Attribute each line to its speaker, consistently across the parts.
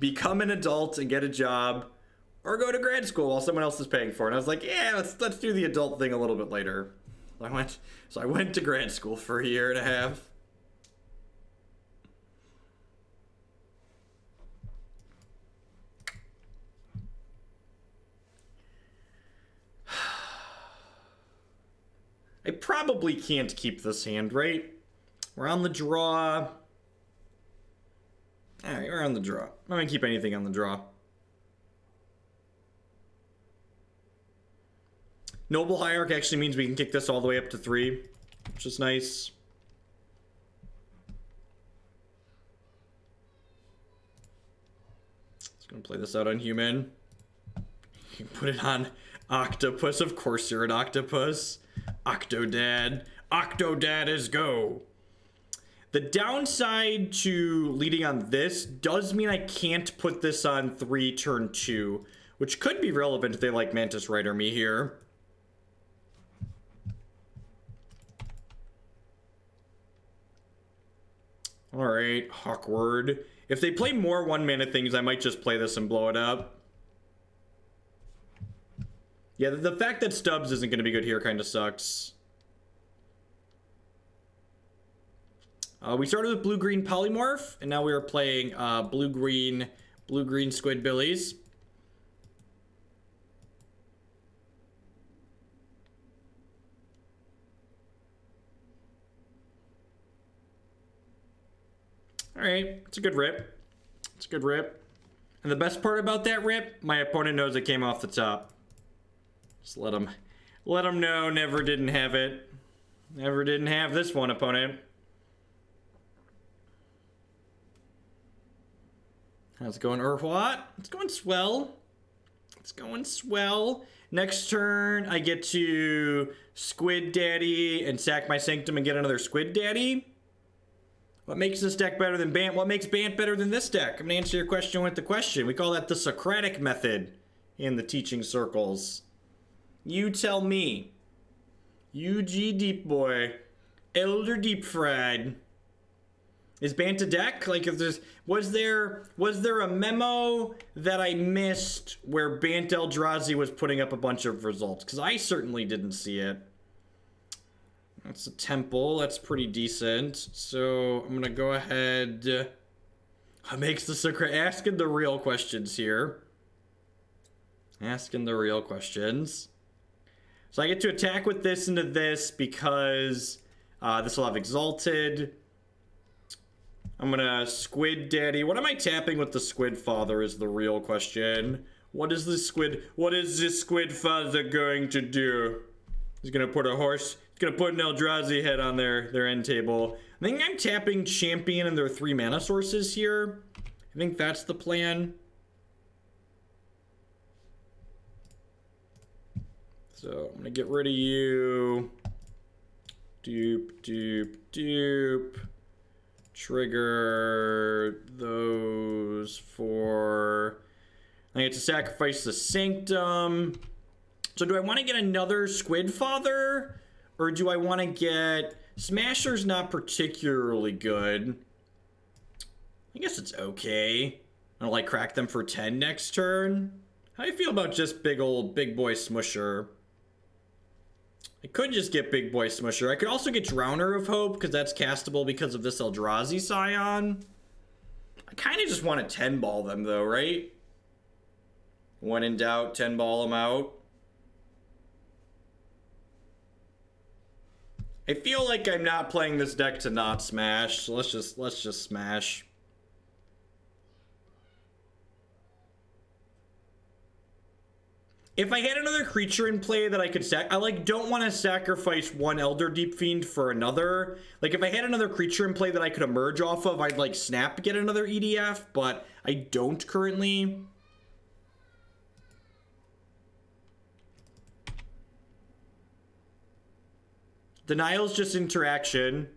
Speaker 1: become an adult and get a job, or go to grad school while someone else is paying for it. And I was like, yeah, let's do the adult thing a little bit later. So I went to grad school for a year and a half. I probably can't keep this hand, right? We're on the draw. Alright, we're on the draw. I'm not gonna keep anything on the draw. Noble Hierarch actually means we can kick this all the way up to 3, which is nice. Just gonna play this out on human. You put it on octopus. Of course you're an octopus. Octodad. Octodad is go. The downside to leading on this does mean I can't put this on 3 turn 2, which could be relevant if they like Mantis Rider me here. Alright, awkward. If they play more 1-mana things, I might just play this and blow it up. Yeah, the fact that Stubbs isn't going to be good here kind of sucks. We started with blue-green polymorph, and now we are playing blue-green Squidbillies. Alright, it's a good rip. It's a good rip. And the best part about that rip, my opponent knows it came off the top. Just let him know, never didn't have it. Never didn't have this one, opponent. How's it going, what? It's going swell. It's going swell. Next turn, I get to Squid Daddy and sack my Sanctum and get another Squid Daddy. What makes this deck better than Bant? What makes Bant better than this deck? I'm gonna answer your question with the question. We call that the Socratic method in the teaching circles. You tell me. UG Deep Boy. Elder Deep-Fried. Is Bant a deck? Like, if there's... Was there a memo that I missed where Bant Eldrazi was putting up a bunch of results? Because I certainly didn't see it. That's a temple. That's pretty decent. So, I'm gonna go ahead... Makes the Socratic... Asking the real questions here. Asking the real questions. So I get to attack with this into this because this will have Exalted. I'm gonna Squid Daddy. What am I tapping with the Squid Father is the real question. What is this Squid Father going to do? He's gonna put a horse, he's gonna put an Eldrazi head on their end table. I think I'm tapping Champion and their 3 mana sources here. I think that's the plan. So I'm gonna get rid of you. Dupe, dupe, dupe. Trigger those for... I get to sacrifice the Sanctum. So do I want to get another Squid Father? Or do I want to get... Smasher's not particularly good. I guess it's okay. I'll like crack them for 10 next turn. How do you feel about just big boy Smusher? I could just get Big Boy Smusher. I could also get Drowner of Hope, because that's castable because of this Eldrazi Scion. I kind of just want to 10-ball them, though, right? When in doubt, 10-ball them out. I feel like I'm not playing this deck to not smash, so let's just smash. If I had another creature in play that I could I don't want to sacrifice one Elder Deep-Fiend for another. Like, if I had another creature in play that I could emerge off of, I'd like snap to get another EDF, but I don't currently. Denial's just interaction.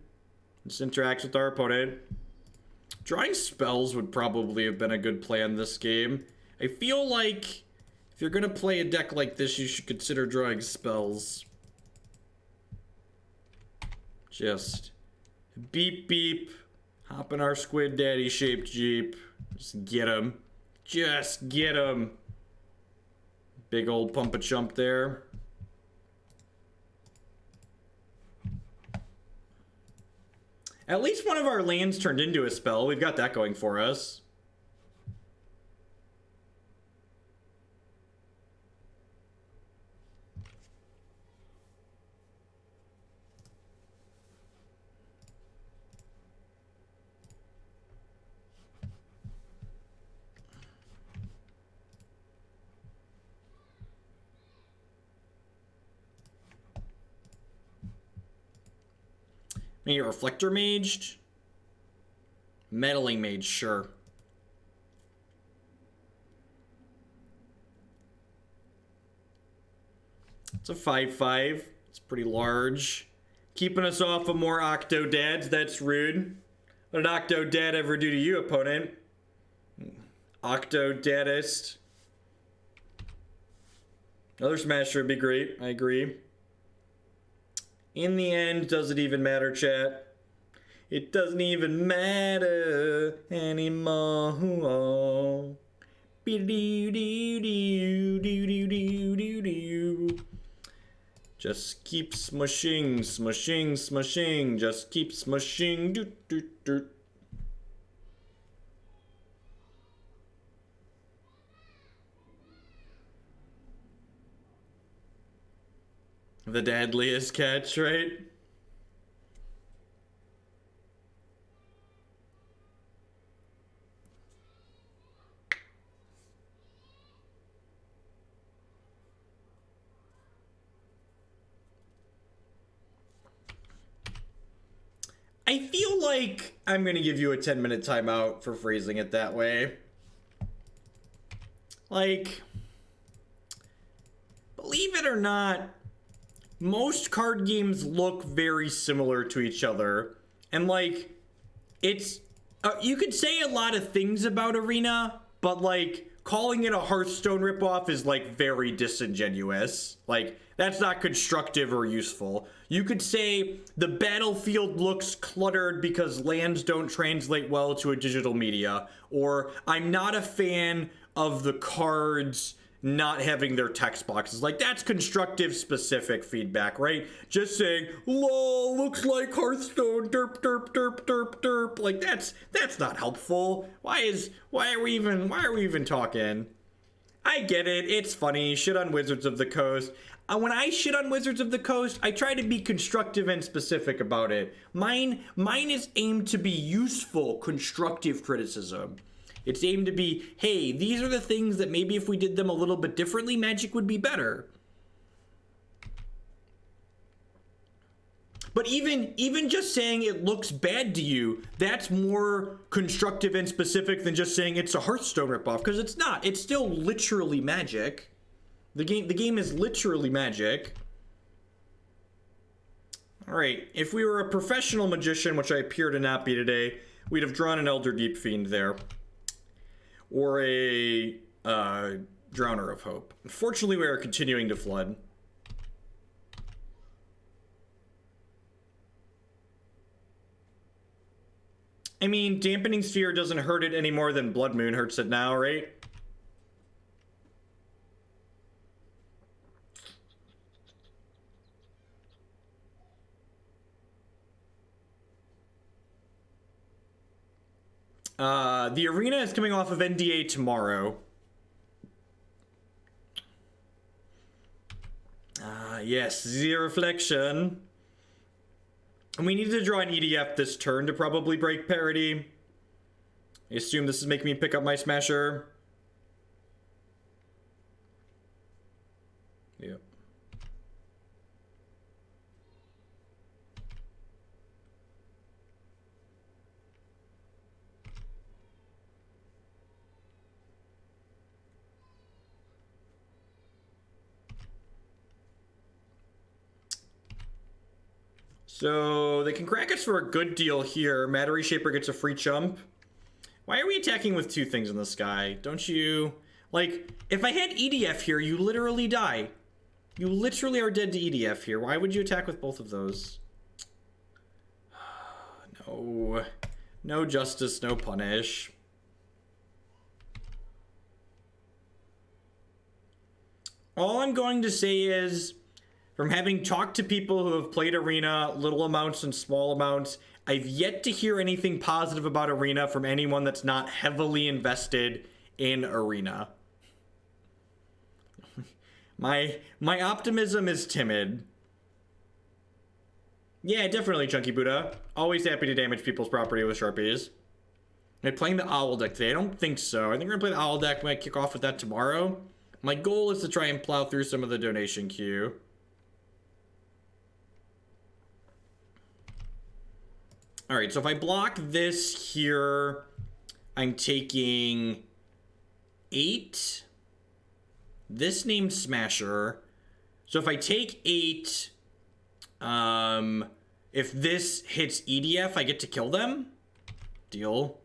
Speaker 1: Just interacts with our opponent. Drawing spells would probably have been a good plan this game. I feel like if you're gonna play a deck like this, you should consider drawing spells. Just beep beep. Hop in our Squid Daddy shaped Jeep. Just get him. Just get him. Big old pump a chump there. At least one of our lands turned into a spell. We've got that going for us. Maybe a Reflector Maged? Meddling Mage, sure. It's a 5/5. It's pretty large. Keeping us off of more Octodads, that's rude. What did Octodad ever do to you, opponent? Octodadist. Another Smasher would be great, I agree. In the end, does it even matter, chat? It doesn't even matter anymore. Just keep smushing, smushing, smushing. Just keep smushing. Doot, doot, doot. The deadliest catch, right? I feel like I'm gonna give you a 10-minute timeout for phrasing it that way. Like, believe it or not, most card games look very similar to each other. And like, it's, you could say a lot of things about Arena, but like, calling it a Hearthstone ripoff is like very disingenuous. Like, that's not constructive or useful. You could say the battlefield looks cluttered because lands don't translate well to a digital media. Or I'm not a fan of the cards not having their text boxes. Like, that's constructive specific feedback, right? Just saying, lol, looks like Hearthstone, derp, derp, derp, derp, derp. Like, that's not helpful. Why are we even talking? I get it, it's funny, shit on Wizards of the Coast. When I shit on Wizards of the Coast, I try to be constructive and specific about it. Mine is aimed to be useful, constructive criticism. It's aimed to be, hey, these are the things that maybe if we did them a little bit differently, Magic would be better. But even just saying it looks bad to you, that's more constructive and specific than just saying it's a Hearthstone ripoff, because it's not. It's still literally Magic. The game is literally Magic. All right, if we were a professional magician, which I appear to not be today, we'd have drawn an Elder Deep-Fiend there. Or a Drowner of Hope. Unfortunately, we are continuing to flood. I mean, Dampening Sphere doesn't hurt it any more than Blood Moon hurts it now, right? The Arena is coming off of NDA tomorrow. Yes, the Reflection. And we need to draw an EDF this turn to probably break parity. I assume this is making me pick up my Smasher. Yep. So they can crack us for a good deal here. Matter Reshaper gets a free chump. Why are we attacking with two things in the sky? Don't you... Like, if I had EDF here, you literally die. You literally are dead to EDF here. Why would you attack with both of those? No. No justice, no punish. All I'm going to say is, from having talked to people who have played Arena, little amounts and small amounts, I've yet to hear anything positive about Arena from anyone that's not heavily invested in Arena. My optimism is timid. Yeah, definitely, Chunky Buddha. Always happy to damage people's property with Sharpies. Am I playing the Owl deck today? I don't think so. I think we're going to play the Owl deck. We might kick off with that tomorrow. My goal is to try and plow through some of the donation queue. Alright, so if I block this here, I'm taking 8. This named Smasher. So if I take 8, if this hits EDF, I get to kill them. Deal.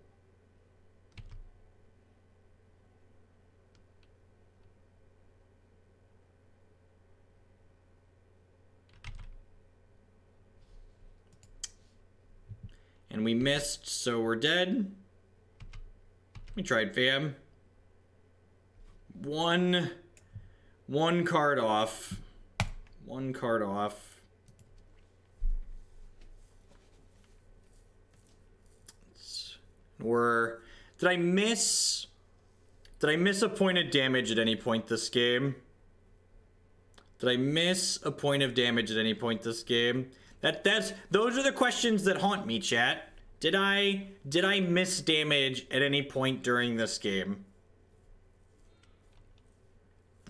Speaker 1: And we missed, so we're dead. We tried, fam. One card off. One card off. Did I miss a point of damage at any point this game? Did I miss a point of damage at any point this game? Those are the questions that haunt me, chat. Did I miss damage at any point during this game?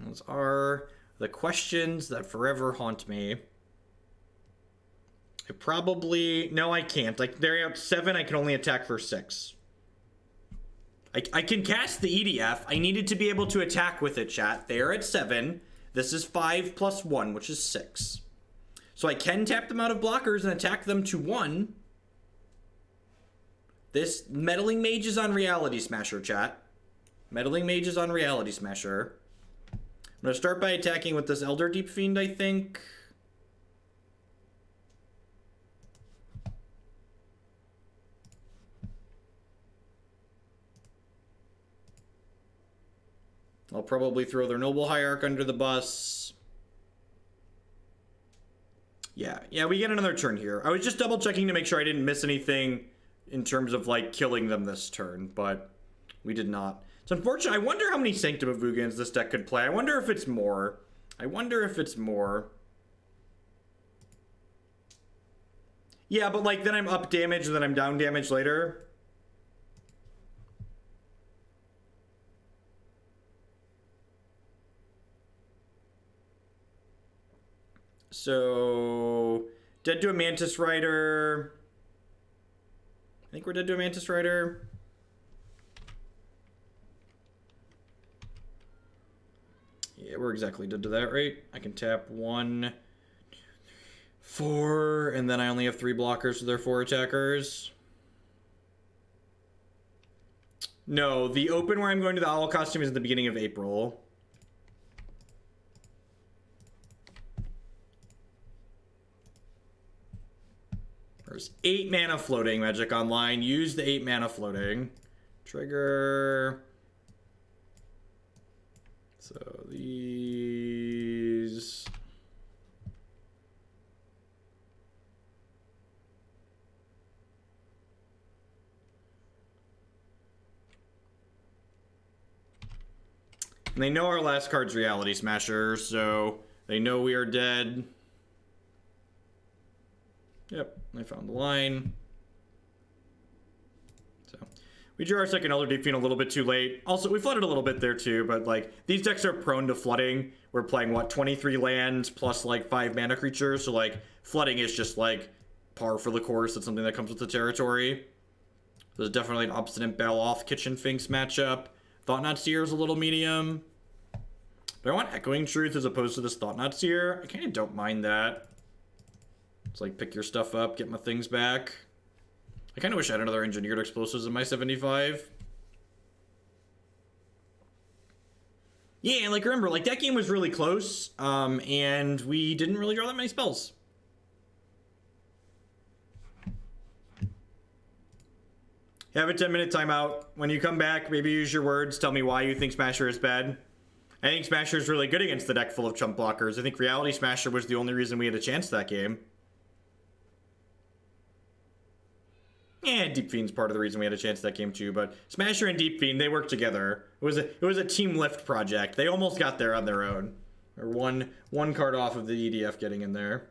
Speaker 1: Those are the questions that forever haunt me. No, I can't. Like, they're out 7, I can only attack for 6. I can cast the EDF. I needed to be able to attack with it, chat. They are at 7. This is 5 plus 1, which is 6. So I can tap them out of blockers and attack them to 1. This Meddling Mage is on Reality Smasher, chat. Meddling Mage is on Reality Smasher. I'm going to start by attacking with this Elder Deep-Fiend, I think. I'll probably throw their Noble Hierarch under the bus. Yeah, we get another turn here. I was just double checking to make sure I didn't miss anything in terms of, like, killing them this turn, but we did not. It's unfortunate. I wonder how many Sanctum of Ugins this deck could play. I wonder if it's more. Yeah, but, like, then I'm up damage and then I'm down damage later. So, dead to a Mantis Rider. I think we're dead to a Mantis Rider. Yeah, we're exactly dead to that, right? I can tap 1, 4, and then I only have 3 blockers, so they're 4 attackers. No, the open where I'm going to the owl costume is at the beginning of April. There's 8 mana floating Magic Online. Use the 8 mana floating. Trigger. So these. And they know our last card's Reality Smasher, so they know we are dead. Yep, I found the line. So we drew our second Elder Deep-Fiend a little bit too late. Also, we flooded a little bit there too, but like these decks are prone to flooding. We're playing what, 23 lands plus like 5 mana creatures, so like flooding is just like par for the course. It's something that comes with the territory. There's definitely an Obstinate Baloth Kitchen Finks matchup. Thought-Knot Seer is a little medium. But I want Echoing Truth as opposed to this Thought-Knot Seer. I kind of don't mind that. It's like pick your stuff up, get my things back. I kind of wish I had another Engineered Explosives in my 75. Yeah, and like remember, like that game was really close, and we didn't really draw that many spells. Have a 10-minute timeout. When you come back, maybe use your words. Tell me why you think Smasher is bad. I think Smasher is really good against the deck full of chump blockers. I think Reality Smasher was the only reason we had a chance that game. Yeah, Deep-Fiend's part of the reason we had a chance that game too, but Smasher and Deep-Fiend, they worked together. It was a team lift project. They almost got there on their own. Or one card off of the EDF getting in there.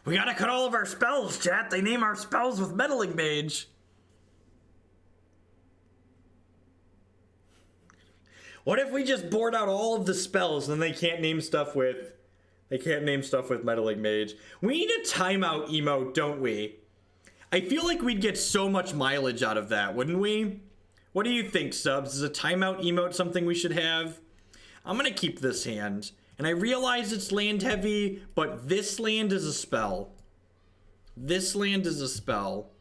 Speaker 1: We gotta cut all of our spells, chat. They name our spells with Meddling Mage. What if we just board out all of the spells and then they can't name stuff with Meddling Mage? We need a timeout emote, don't we? I feel like we'd get so much mileage out of that, wouldn't we? What do you think, subs? Is a timeout emote something we should have? I'm gonna keep this hand. And I realize it's land heavy, but this land is a spell. This land is a spell.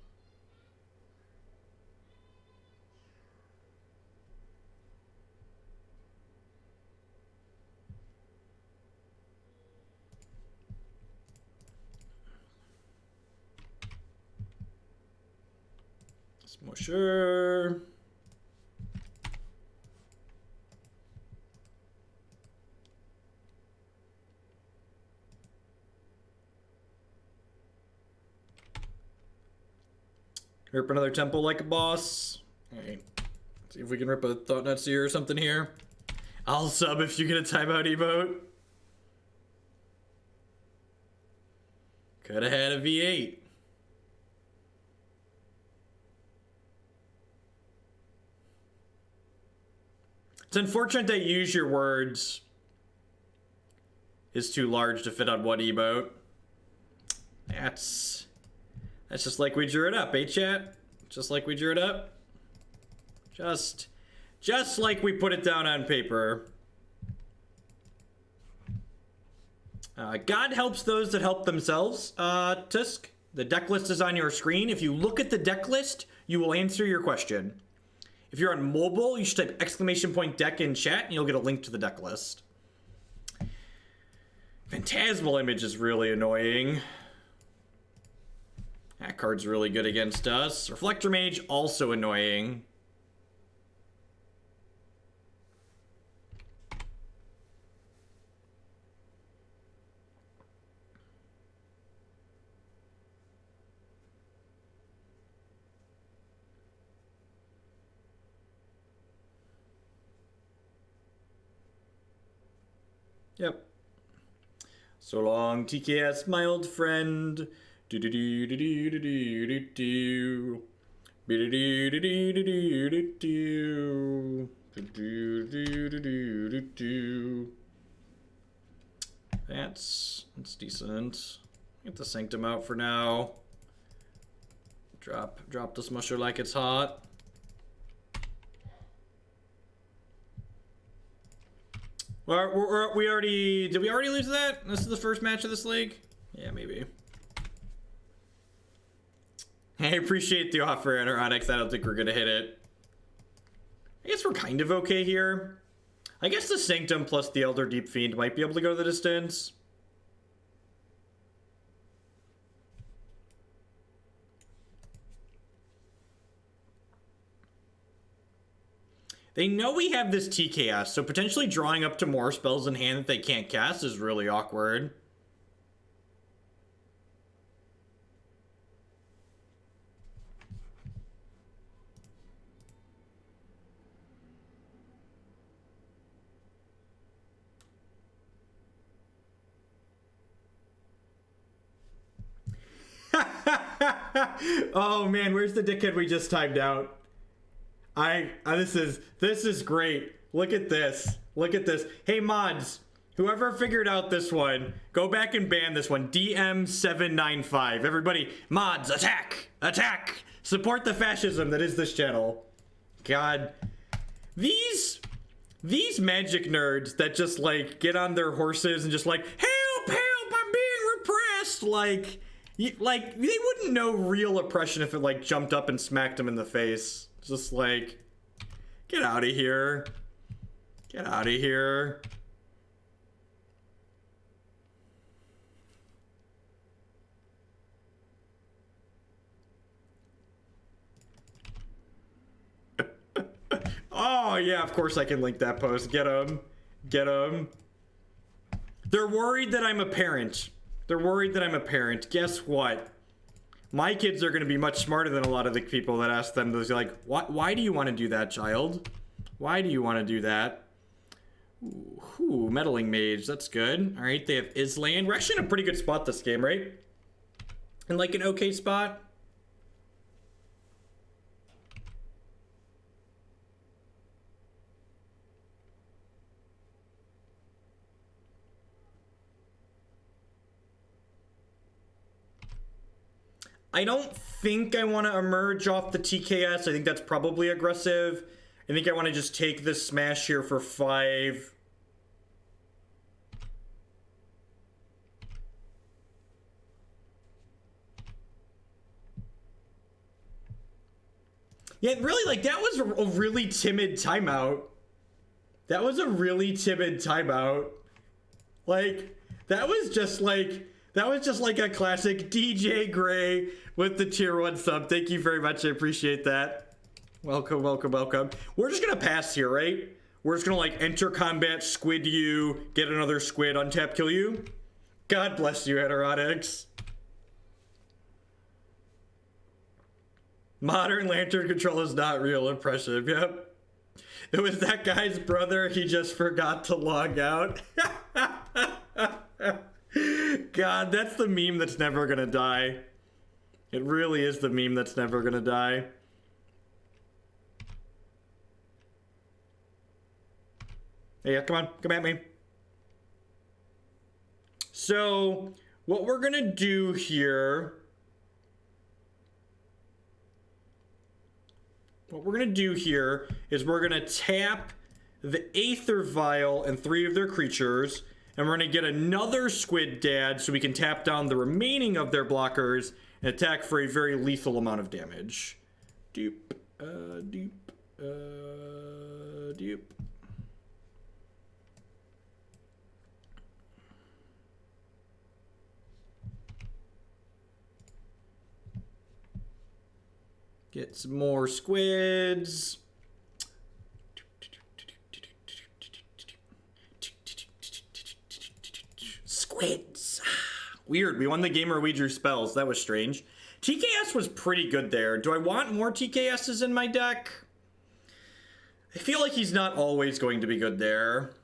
Speaker 1: Smusher. Rip another temple like a boss. Alright. See if we can rip a Thought-Knot Seer or something here. I'll sub if you get a timeout emote. Could have had a V8. It's unfortunate that use your words is too large to fit on one emote. That's just like we drew it up, eh, chat? Just like we drew it up. Just like we put it down on paper. God helps those that help themselves, Tusk. The deck list is on your screen. If you look at the deck list, you will answer your question. If you're on mobile, you should type !deck in chat and you'll get a link to the deck list. Phantasmal Image is really annoying. That card's really good against us. Reflector Mage, also annoying. Yep. So long, TKS, my old friend. Do do do do do do do do do do do do do do do. That's decent. Get the Sanctum out for now. Drop the Smusher like it's hot. Well, did we already lose that? This is the first match of this league? Yeah, maybe. I appreciate the offer, Onyx. I don't think we're gonna hit it. I guess we're kind of okay here. I guess the Sanctum plus the Elder Deep-Fiend might be able to go the distance. They know we have this TKS, so potentially drawing up to more spells in hand that they can't cast is really awkward. Oh man, where's the dickhead we just timed out? This is great. Look at this. Look at this. Hey mods, whoever figured out this one, go back and ban this one. DM795. Everybody, mods, attack! Attack! Support the fascism that is this channel. God. These magic nerds that just like get on their horses and just like, help, help, I'm being repressed. Like, Like, they wouldn't know real oppression if it, like, jumped up and smacked him in the face. Just like, get out of here. Get out of here. Oh, yeah, of course I can link that post. Get him. Get him. They're worried that I'm a parent. They're worried that I'm a parent. Guess what? My kids are going to be much smarter than a lot of the people that ask them. They're like, why do you want to do that, child? Why do you want to do that? Ooh, Meddling Mage. That's good. All right, they have Island. We're actually in a pretty good spot this game, right? In like an okay spot. I don't think I want to emerge off the TKS. I think that's probably aggressive. I think I want to just take this smash here for 5. Yeah, really, like, that was a really timid timeout. That was a really timid timeout. Like, that was just like a classic DJ Gray with the tier 1 sub. Thank you very much. I appreciate that. Welcome, welcome, welcome. We're just gonna pass here, right? We're just gonna like enter combat, squid you, get another squid, untap, kill you. God bless you, Heterotics. Modern Lantern Control is not real impressive. Yep. It was that guy's brother. He just forgot to log out. God, that's the meme that's never gonna die. It really is the meme that's never gonna die. Yeah, come on, come at me. So, what we're gonna do here... What we're gonna do here is we're gonna tap the Aether Vial and 3 of their creatures, and we're gonna get another Squid Dad so we can tap down the remaining of their blockers and attack for a very lethal amount of damage. Doop, doop, doop. Get some more squids. Squids. Weird. We won the game where we drew spells. That was strange. TKS was pretty good there. Do I want more TKSs in my deck? I feel like he's not always going to be good there.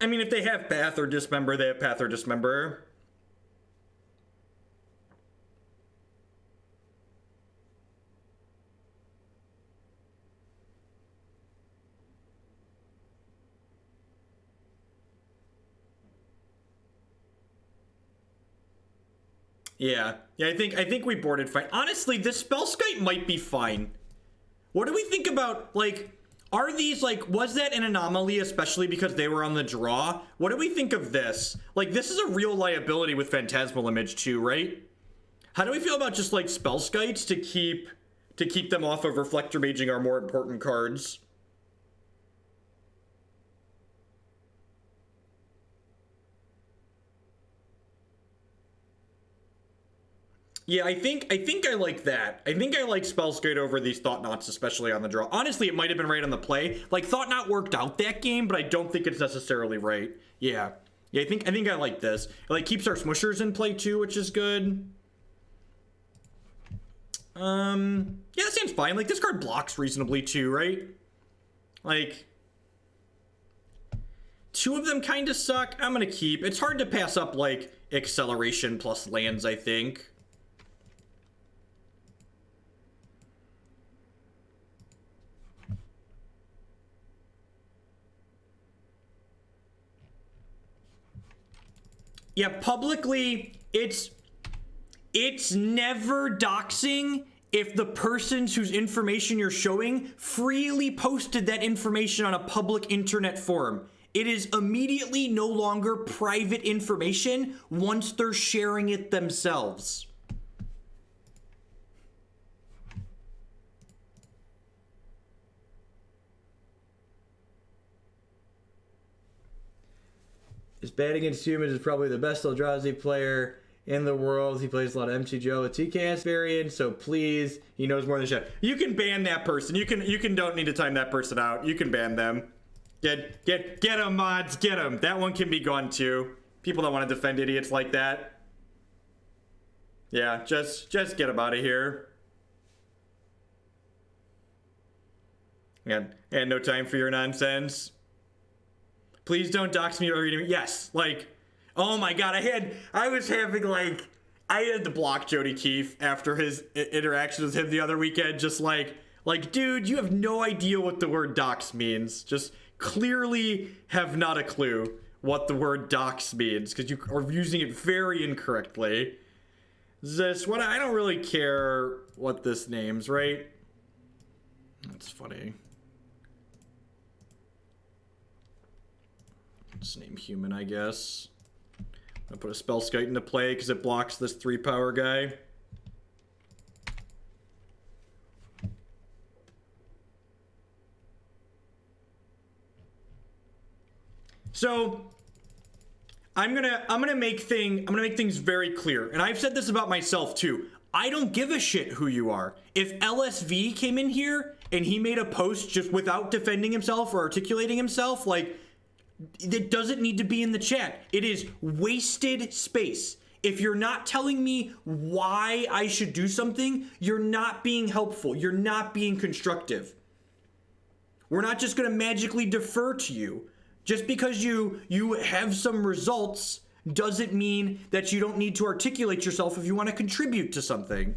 Speaker 1: I mean, if they have Path or Dismember, they have Path or Dismember. Yeah, I think we boarded fine. Honestly, this Spellskite might be fine. What do we think about, like, are these, like, was that an anomaly, especially because they were on the draw? What do we think of this? Like, this is a real liability with Phantasmal Image too, right? How do we feel about just, like, Spellskites to keep them off of Reflector Maging our more important cards? Yeah, I think I like that. I think I like Spellskite over these Thought-Knots, especially on the draw. Honestly, it might have been right on the play. Like, Thought-Knot worked out that game, but I don't think it's necessarily right. Yeah, I think I like this. It, like, keeps our Smushers in play too, which is good. Yeah, that seems fine. Like, this card blocks reasonably too, right? Like, 2 of them kind of suck. I'm gonna keep. It's hard to pass up, like, Acceleration plus lands, I think. Yeah, publicly, it's never doxing if the persons whose information you're showing freely posted that information on a public internet forum. it is immediately no longer private information once they're sharing it themselves. His bad against humans is probably the best Eldrazi player in the world. He plays a lot of MTGO with TKS variants, so please, he knows more than shit. You can ban that person. You can don't need to time that person out. You can ban them. Get them, mods, get them. That one can be gone too. People that want to defend idiots like that. Yeah, just get them out of here. And no time for your nonsense. Please don't dox me or read me. Yes, like, oh my god, I had to block Jody Keefe after his interaction with him the other weekend. Just like, dude, you have no idea what the word dox means. Just clearly have not a clue what the word dox means because you are using it very incorrectly. This what I don't really care what this name's, right? That's funny. Let's name human, I guess. I'll put a Spellskite into play because it blocks this 3-power guy. So I'm gonna make things very clear, and I've said this about myself too. I don't give a shit who you are. If LSV came in here and he made a post just without defending himself or articulating himself, like, it doesn't need to be in the chat. It is wasted space. If you're not telling me why I should do something, you're not being helpful. You're not being constructive. We're not just going to magically defer to you. Just because you have some results doesn't mean that you don't need to articulate yourself if you want to contribute to something.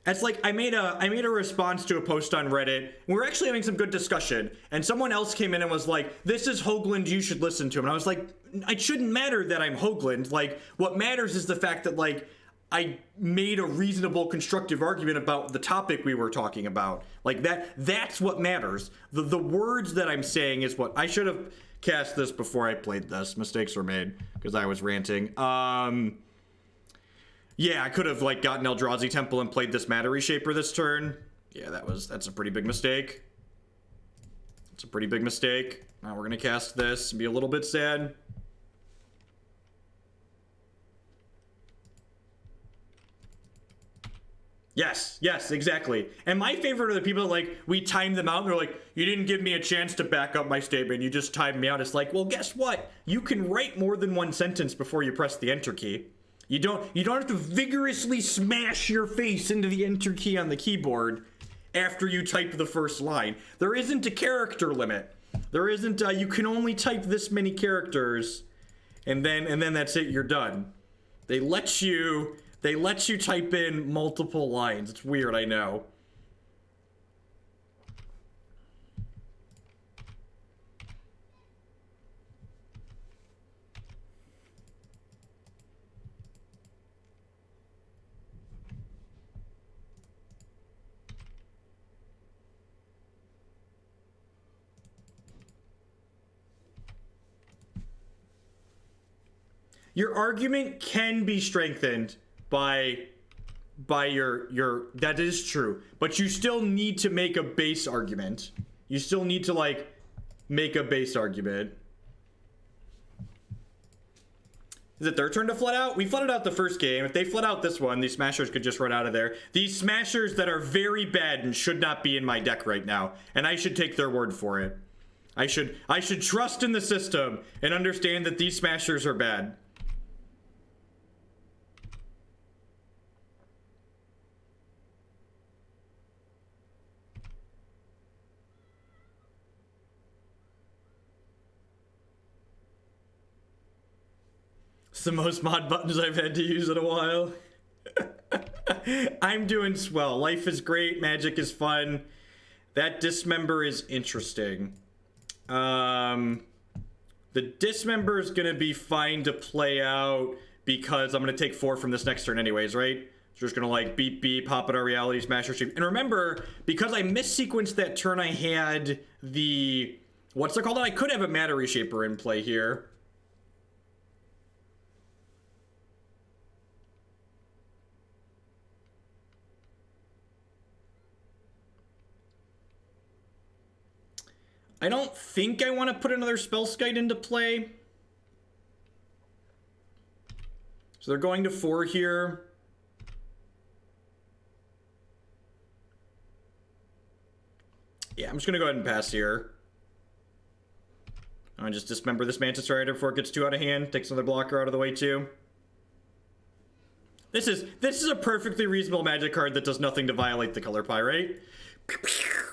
Speaker 1: It's like I made a response to a post on Reddit. We were actually having some good discussion, and someone else came in and was like, "This is Hoagland, you should listen to him." And I was like, "It shouldn't matter that I'm Hoagland. Like, what matters is the fact that, like, I made a reasonable, constructive argument about the topic we were talking about. Like, that's what matters. The words that I'm saying is what I should have cast this before I played this. Mistakes were made because I was ranting. Yeah, I could have, like, gotten Eldrazi Temple and played this Matter Reshaper this turn. Yeah, that's a pretty big mistake. It's a pretty big mistake. Now we're gonna cast this and be a little bit sad. Yes, exactly. And my favorite are the people that, like, we time them out and they're like, you didn't give me a chance to back up my statement, you just timed me out. It's like, well, guess what? You can write more than one sentence before you press the enter key. You don't have to vigorously smash your face into the enter key on the keyboard after you type the first line. There isn't a character limit. There isn't you can only type this many characters and then that's it, you're done. They let you type in multiple lines. It's weird, I know. Your argument can be strengthened by your that is true, but you still need to make a base argument. You still need to, like, make a base argument. Is it their turn to flood out? We flooded out the first game. If they flood out this one, these smashers could just run out of there. These smashers that are very bad and should not be in my deck right now, and I should take their word for it. I should trust in the system and understand that these smashers are bad. The most mod buttons I've had to use in a while. I'm doing swell. Life is great. Magic is fun. That Dismember is interesting. The Dismember is going to be fine to play out because I'm going to take 4 from this next turn anyways, right? So just gonna like beep beep, hop at our Reality Smasher shape. And remember, because I missequenced that turn, I had the, what's it called? I could have a Matter Reshaper in play here. I don't think I want to put another Spellskite into play. So they're going to 4 here. Yeah, I'm just going to go ahead and pass here. I'll just dismember this Mantis Rider before it gets too out of hand. Takes another blocker out of the way too. This is a perfectly reasonable Magic card that does nothing to violate the color pie, right?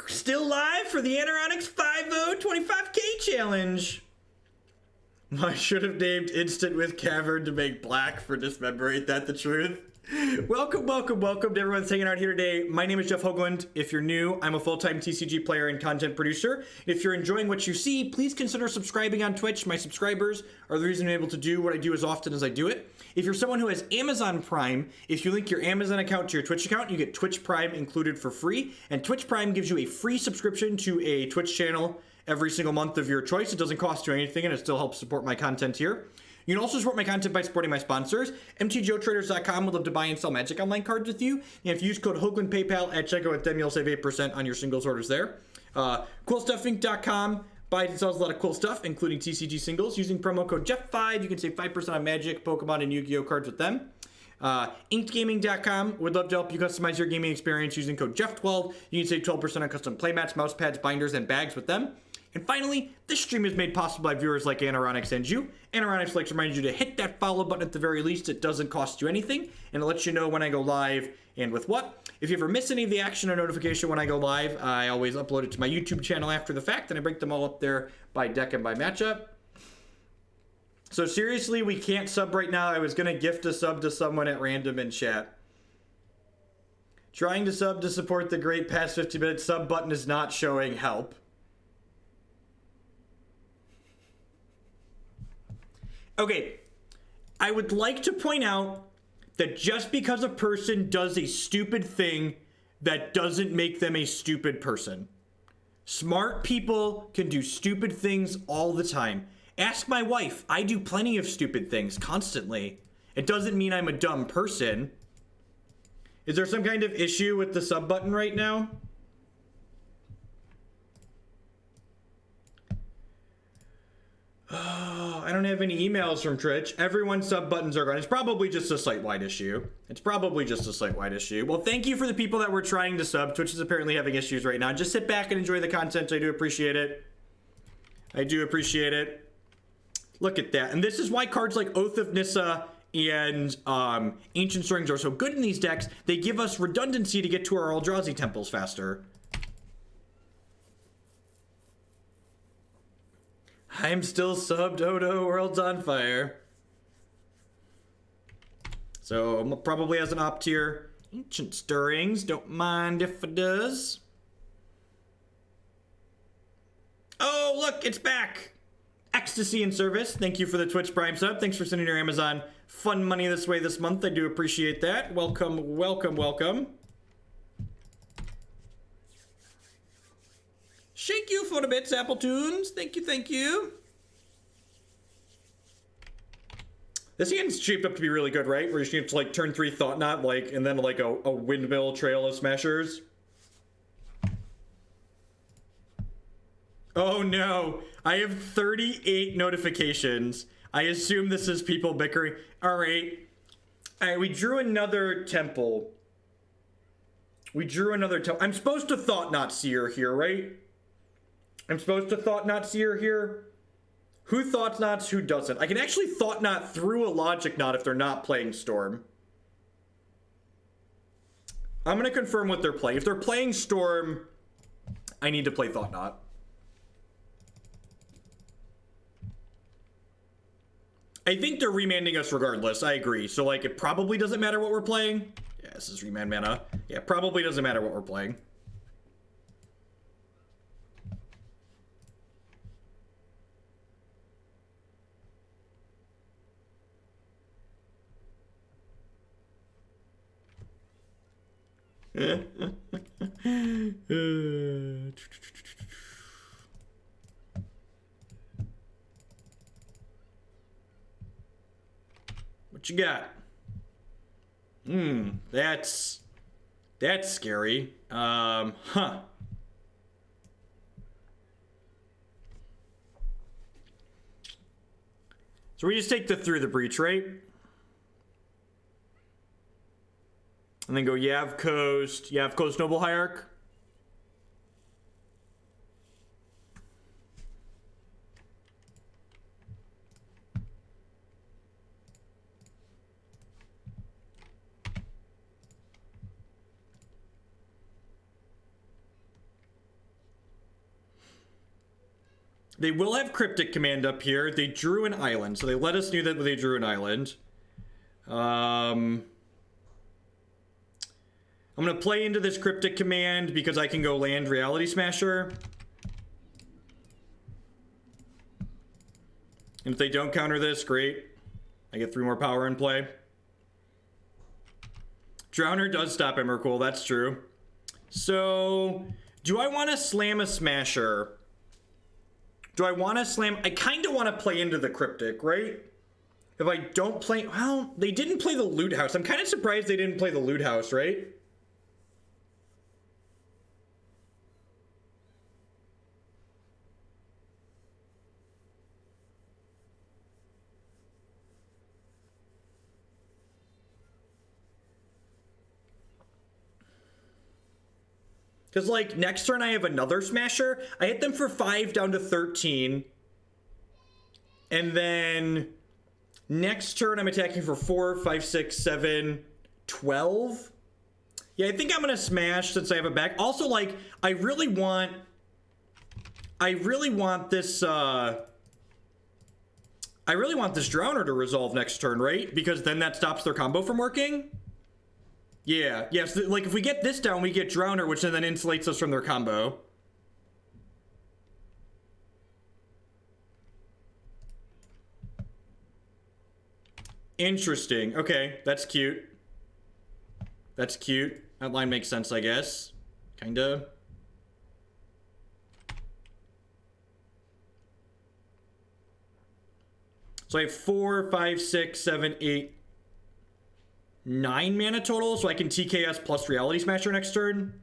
Speaker 1: Still live for the Anoronics 5-0 25k challenge. I should have named instant with Cavern to make black for Dismember. Ain't that the truth? Welcome to everyone that's hanging out here today. My name is Jeff Hoagland. If you're new, I'm a full-time TCG player and content producer. If you're enjoying what you see, please consider subscribing on Twitch. My subscribers are the reason I'm able to do what I do as often as I do it. If you're someone who has Amazon Prime, if you link your Amazon account to your Twitch account, you get Twitch Prime included for free. And Twitch Prime gives you a free subscription to a Twitch channel every single month of your choice. It doesn't cost you anything, and it still helps support my content here. You can also support my content by supporting my sponsors. MTGOtraders.com would love to buy and sell Magic Online cards with you. And if you use code HoaglandPayPal at checkout with them, you'll save 8% on your singles orders there. CoolStuffInc.com buys and sells a lot of cool stuff, including TCG singles. Using promo code Jeff5, you can save 5% on Magic, Pokemon, and Yu-Gi-Oh cards with them. InkedGaming.com would love to help you customize your gaming experience using code Jeff12. You can save 12% on custom playmats, mouse pads, binders, and bags with them. And finally, this stream is made possible by viewers like Anoronics and you. Anoronics likes to remind you to hit that follow button at the very least. It doesn't cost you anything, and it lets you know when I go live and with what. If you ever miss any of the action or notification when I go live, I always upload it to my YouTube channel after the fact, and I break them all up there by deck and by matchup. So seriously, we can't sub right now. I was going to gift a sub to someone at random in chat. Trying to sub to support the great past 50 minutes sub button is not showing help. Okay, I would like to point out that just because a person does a stupid thing, that doesn't make them a stupid person. Smart people can do stupid things all the time. Ask my wife. I do plenty of stupid things constantly. It doesn't mean I'm a dumb person. Is there some kind of issue with the sub button right now? Oh, I don't have any emails from Twitch. Everyone's sub buttons are gone. It's probably just a site-wide issue. Well, thank you for the people that were trying to sub. Twitch is apparently having issues right now. Just sit back and enjoy the content. I do appreciate it. Look at that. And this is why cards like Oath of Nissa and Ancient Strings are so good in these decks. They give us redundancy to get to our Eldrazi temples faster. I'm still subbed, Odo, world's on fire. So, probably has an opt tier. Ancient Stirrings, don't mind if it does. Oh, look, it's back! Ecstasy in service, thank you for the Twitch Prime sub. Thanks for sending your Amazon fun money this way this month. I do appreciate that. Welcome, welcome, welcome. Shake you for the bits, Apple Tunes. Thank you, thank you. This hand's shaped up to be really good, right? Where you just need to like turn 3 Thought-Knot, like, and then like a windmill trail of smashers. Oh no, I have 38 notifications. I assume this is people bickering. All right, we drew another temple. I'm supposed to Thought-Knot Seer here, right? I'm supposed to Thought-Knot Seer here. Who Thought-Knots, who doesn't? I can actually Thought-Knot through a Logic Knot if they're not playing Storm. I'm going to confirm what they're playing. If they're playing Storm, I need to play Thought-Knot. I think they're remanding us regardless. I agree. So, like, it probably doesn't matter what we're playing. Yeah, this is remand mana. Yeah, probably doesn't matter what we're playing. What you got? That's scary. Huh. So we just take the Through the Breach, right? And then go Yav Coast, Noble Hierarch. They will have Cryptic Command up here. They drew an island, so they let us know that they drew an island. I'm going to play into this Cryptic Command because I can go land Reality Smasher. And if they don't counter this, great. I get 3 more power in play. Drowner does stop Emrakul, that's true. So, do I want to slam a Smasher? Do I want to slam? I kind of want to play into the Cryptic, right? If I don't play... Well, they didn't play the Loot House. I'm kind of surprised they didn't play the Loot House, right? Because, like, next turn I have another Smasher. I hit them for 5 down to 13. And then next turn I'm attacking for 4, 5, 6, 7, 12. Yeah, I think I'm going to smash since I have it back. Also, like, I really want this, I really want this Drowner to resolve next turn, right? Because then that stops their combo from working. Yeah, so, like, if we get this down, we get Drowner, which then insulates us from their combo. Interesting. Okay, that's cute. That's cute. That line makes sense, I guess. Kinda. So I have 4, 5, 6, 7, 8, 9 mana total, so I can TKS plus Reality Smasher next turn.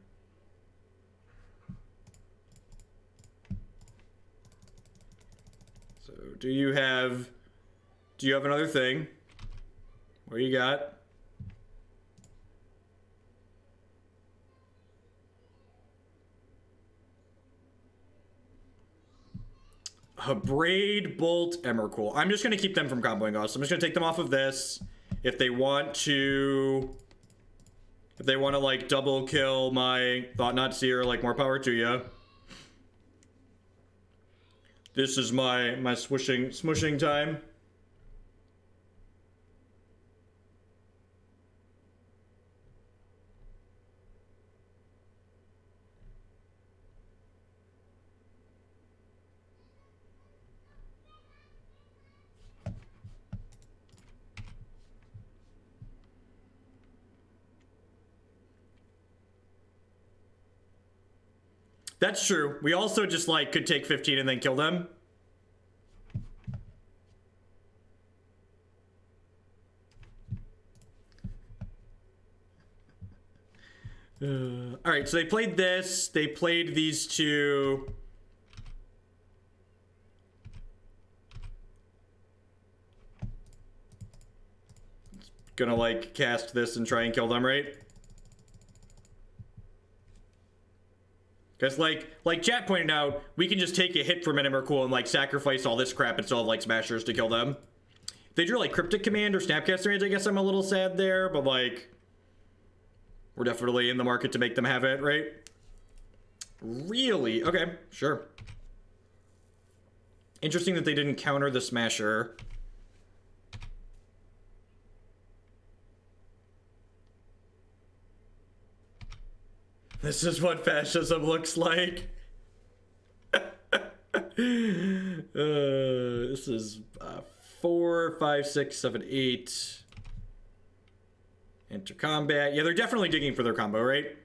Speaker 1: So do you have another thing? What do you got? Braid, Bolt, Emrakul. I'm just going to keep them from comboing us. I'm just going to take them off of this. If they want to, like, double kill my Thought-Knot Seer, like, more power to you. This is my smushing time. That's true. We also just, like, could take 15 and then kill them. Alright, so they played this. They played these two. Gonna, like, cast this and try and kill them, right? Because, like chat pointed out, we can just take a hit from an Emrakul and, like, sacrifice all this crap and still have, like, Smashers to kill them. If they drew, like, Cryptic Command or Snapcaster Range, I guess I'm a little sad there, but, like, we're definitely in the market to make them have it, right? Really? Okay, sure. Interesting that they didn't counter the Smasher. This is what fascism looks like. This is 4, 5, 6, 7, 8. Enter combat. Yeah, they're definitely digging for their combo, right?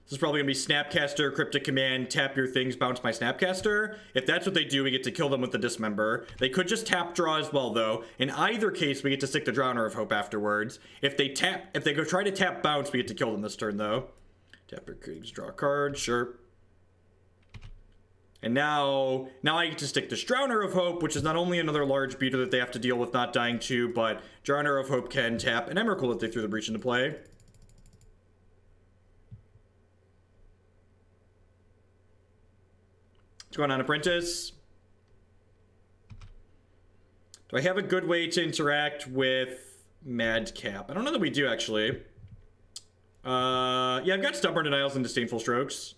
Speaker 1: This is probably going to be Snapcaster, Cryptic Command, tap your things, bounce my Snapcaster. If that's what they do, we get to kill them with the Dismember. They could just tap draw as well, though. In either case, we get to stick the Drowner of Hope afterwards. If they go try to tap bounce, we get to kill them this turn, though. Tap your Kriegs, draw a card, sure. And now I get to stick this Drowner of Hope, which is not only another large beater that they have to deal with not dying to, but Drowner of Hope can tap an Emrakul if they threw the Breach into play. What's going on, Apprentice? Do I have a good way to interact with Madcap? I don't know that we do, actually. Yeah, I've got Stubborn Denials and Disdainful Strokes.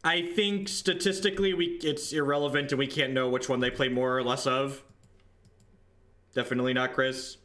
Speaker 1: I think statistically it's irrelevant and we can't know which one they play more or less of. Definitely not Chris.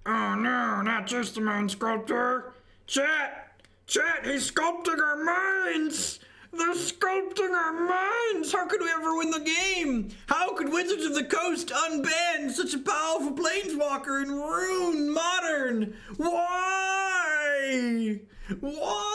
Speaker 1: Oh no, not just the Mind Sculptor. Chat, he's sculpting our minds. They're sculpting our minds! How could we ever win the game? How could Wizards of the Coast unban such a powerful planeswalker in Rune Modern? Why? Why?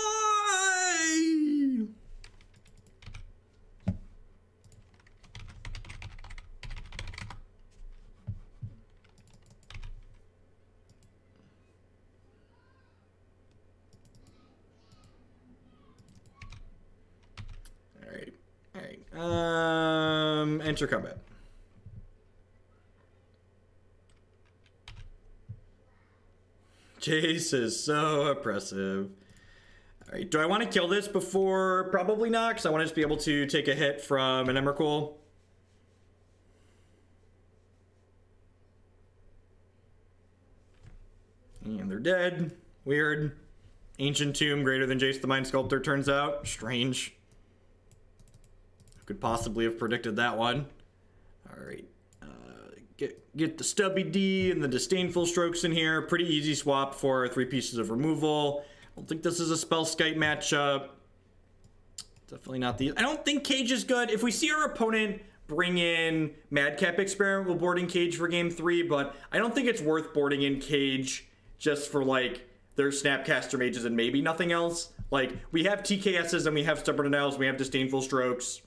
Speaker 1: Enter combat. Jace is so oppressive. Alright, do I want to kill this before? Probably not, because I want to just be able to take a hit from an Emrakul. And they're dead. Weird. Ancient Tomb greater than Jace the Mind Sculptor, turns out. Strange. Could possibly have predicted that one. Alright. Get the Stubby D and the Disdainful Strokes in here. Pretty easy swap for 3 pieces of removal. I don't think this is a Spellskite matchup. Definitely not the... I don't think Cage is good. If we see our opponent bring in Madcap Experiment, we'll board in Cage for game 3, but I don't think it's worth boarding in Cage just for, like, their Snapcaster Mages and maybe nothing else. Like, we have TKSs and we have Stubborn Denials, we have Disdainful Strokes.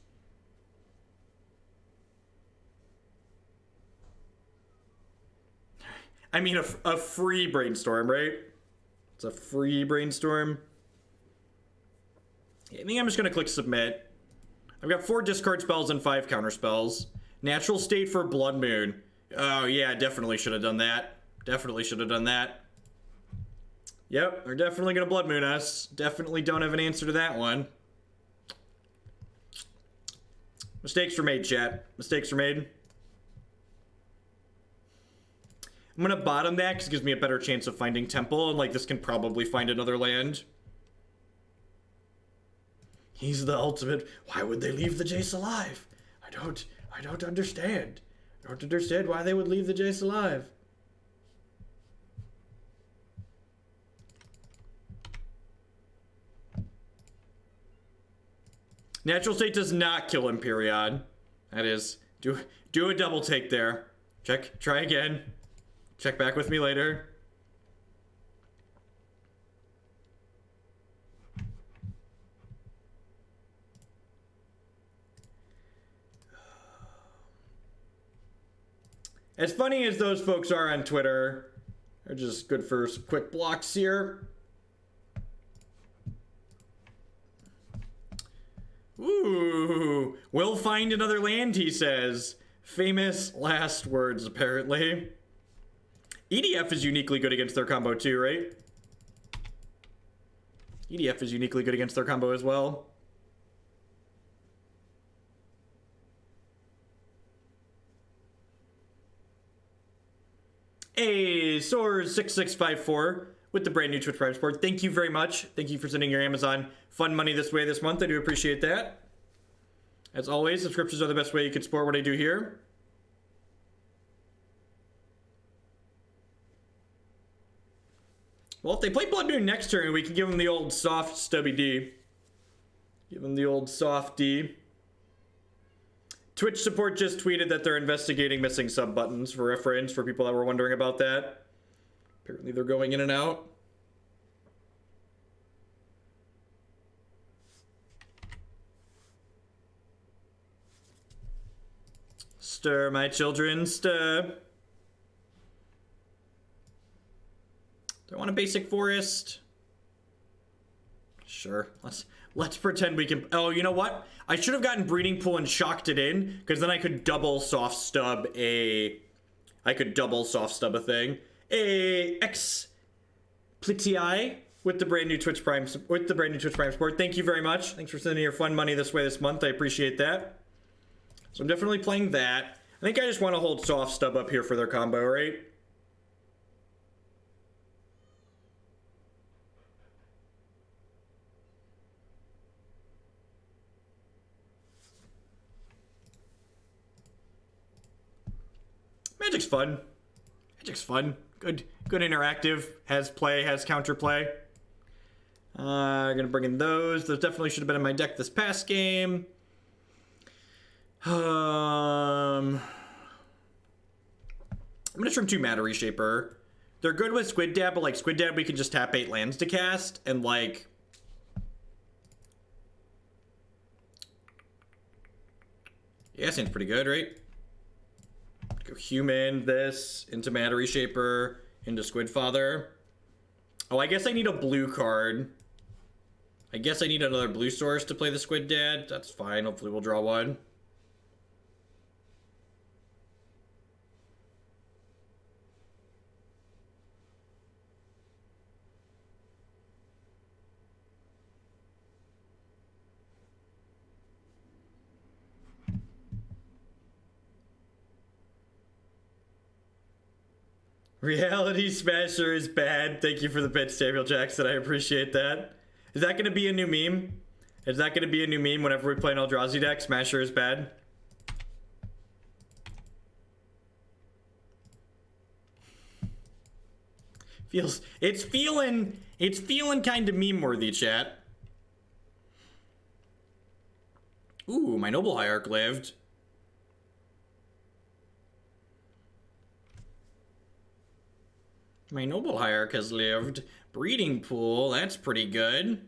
Speaker 1: I mean, a free Brainstorm, right? It's a free Brainstorm. Yeah, I think I'm just going to click Submit. I've got 4 discard spells and 5 counter spells. Natural State for Blood Moon. Oh, yeah, definitely should have done that. Definitely should have done that. Yep, they're definitely going to Blood Moon us. Definitely don't have an answer to that one. Mistakes were made, chat. Mistakes were made. I'm going to bottom that because it gives me a better chance of finding Temple, and like this can probably find another land. He's the ultimate. Why would they leave the Jace alive? I don't understand. I don't understand why they would leave the Jace alive. Natural State does not kill Imperion. That is, do a double take there. Check, try again. Check back with me later. As funny as those folks are on Twitter, they're just good for quick blocks here. Ooh, we'll find another land, he says. Famous last words, apparently. EDF is uniquely good against their combo too, right? EDF is uniquely good against their combo as well. Hey, Soars6654 with the brand new Twitch Prime support. Thank you very much. Thank you for sending your Amazon fund money this way this month. I do appreciate that. As always, subscriptions are the best way you can support what I do here. Well, if they play Blood Moon next turn, we can give them the old soft stubby D. Give them the old soft D. Twitch support just tweeted that they're investigating missing sub buttons for reference for people that were wondering about that. Apparently they're going in and out. Stir, my children, stir. Do I want a basic forest? Sure. Let's pretend we can. Oh, you know what? I should have gotten Breeding Pool and shocked it in, because then I could double soft stub a. I could double soft stub a thing. A X Plitiai with the brand new Twitch Prime support. Thank you very much. Thanks for sending your fun money this way this month. I appreciate that. So I'm definitely playing that. I think I just want to hold soft stub up here for their combo, right? Magic's fun. Magic's fun. Good interactive. Has play, has counterplay. Gonna bring in those. Those definitely should have been in my deck this past game. I'm gonna trim 2 Matter Reshaper. They're good with Squid Dab, but like Squid Dab we can just tap 8 lands to cast, and like... Yeah, seems pretty good, right? Go human, this, into Matter Reshaper, into Squidfather. Oh, I guess I need a blue card. I guess I need another blue source to play the Squid Dad. That's fine, hopefully we'll draw one. Reality Smasher is bad. Thank you for the bit, Samuel Jackson. I appreciate that. Is that going to be a new meme? Is that going to be a new meme whenever we play an Eldrazi deck? Smasher is bad. It's feeling kind of meme-worthy, chat. Ooh, my Noble Hierarch lived. My Noble Hierarch has lived. Breeding Pool, that's pretty good.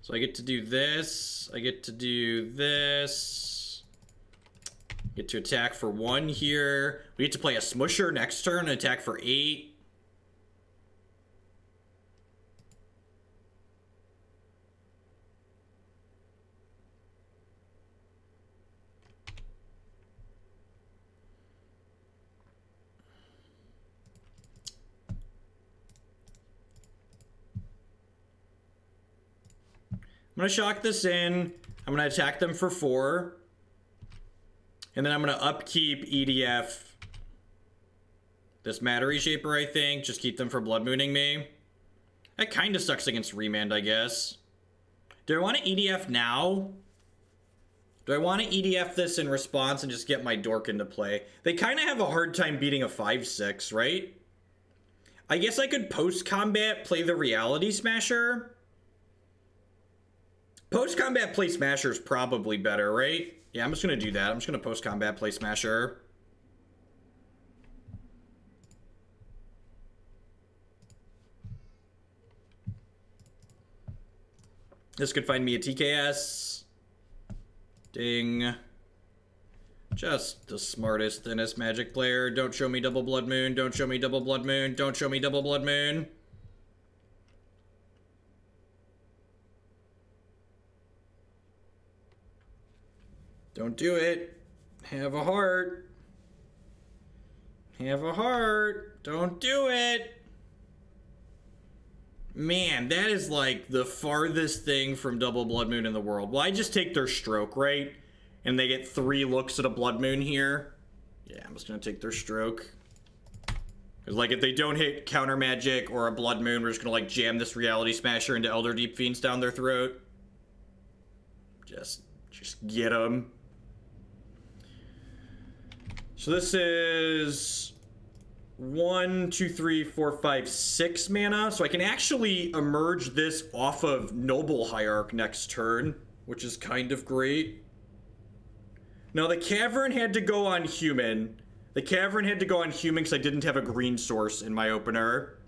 Speaker 1: So I get to do this. I get to do this. Get to attack for 1 here. We get to play a Smusher next turn and attack for 8. I'm gonna shock this in. I'm gonna attack them for 4. And then I'm gonna upkeep EDF this Matter Reshaper, I think. Just keep them from Blood Mooning me. That kind of sucks against Remand, I guess. Do I want to EDF now? Do I want to EDF this in response and just get my Dork into play? They kind of have a hard time beating a 5/6, right? I guess I could post-combat play the Reality Smasher. Post-combat play Smasher is probably better, right? Yeah, I'm just going to do that. I'm just going to post-combat play Smasher. This could find me a TKS. Ding. Just the smartest, thinnest Magic player. Don't show me double Blood Moon. Don't show me double Blood Moon. Don't show me double Blood Moon. Don't do it. Have a heart. Have a heart. Don't do it. Man, that is like the farthest thing from double Blood Moon in the world. Well, I just take their stroke, right? And they get 3 looks at a Blood Moon here. Yeah, I'm just gonna take their stroke. Because, like, if they don't hit Counter Magic or a Blood Moon, we're just gonna, like, jam this Reality Smasher into Elder Deep-Fiends down their throat. Just get them. So this is 1, 2, 3, 4, 5, 6 mana. So I can actually emerge this off of Noble Hierarch next turn, which is kind of great. Now the Cavern had to go on human. The Cavern had to go on human because I didn't have a green source in my opener.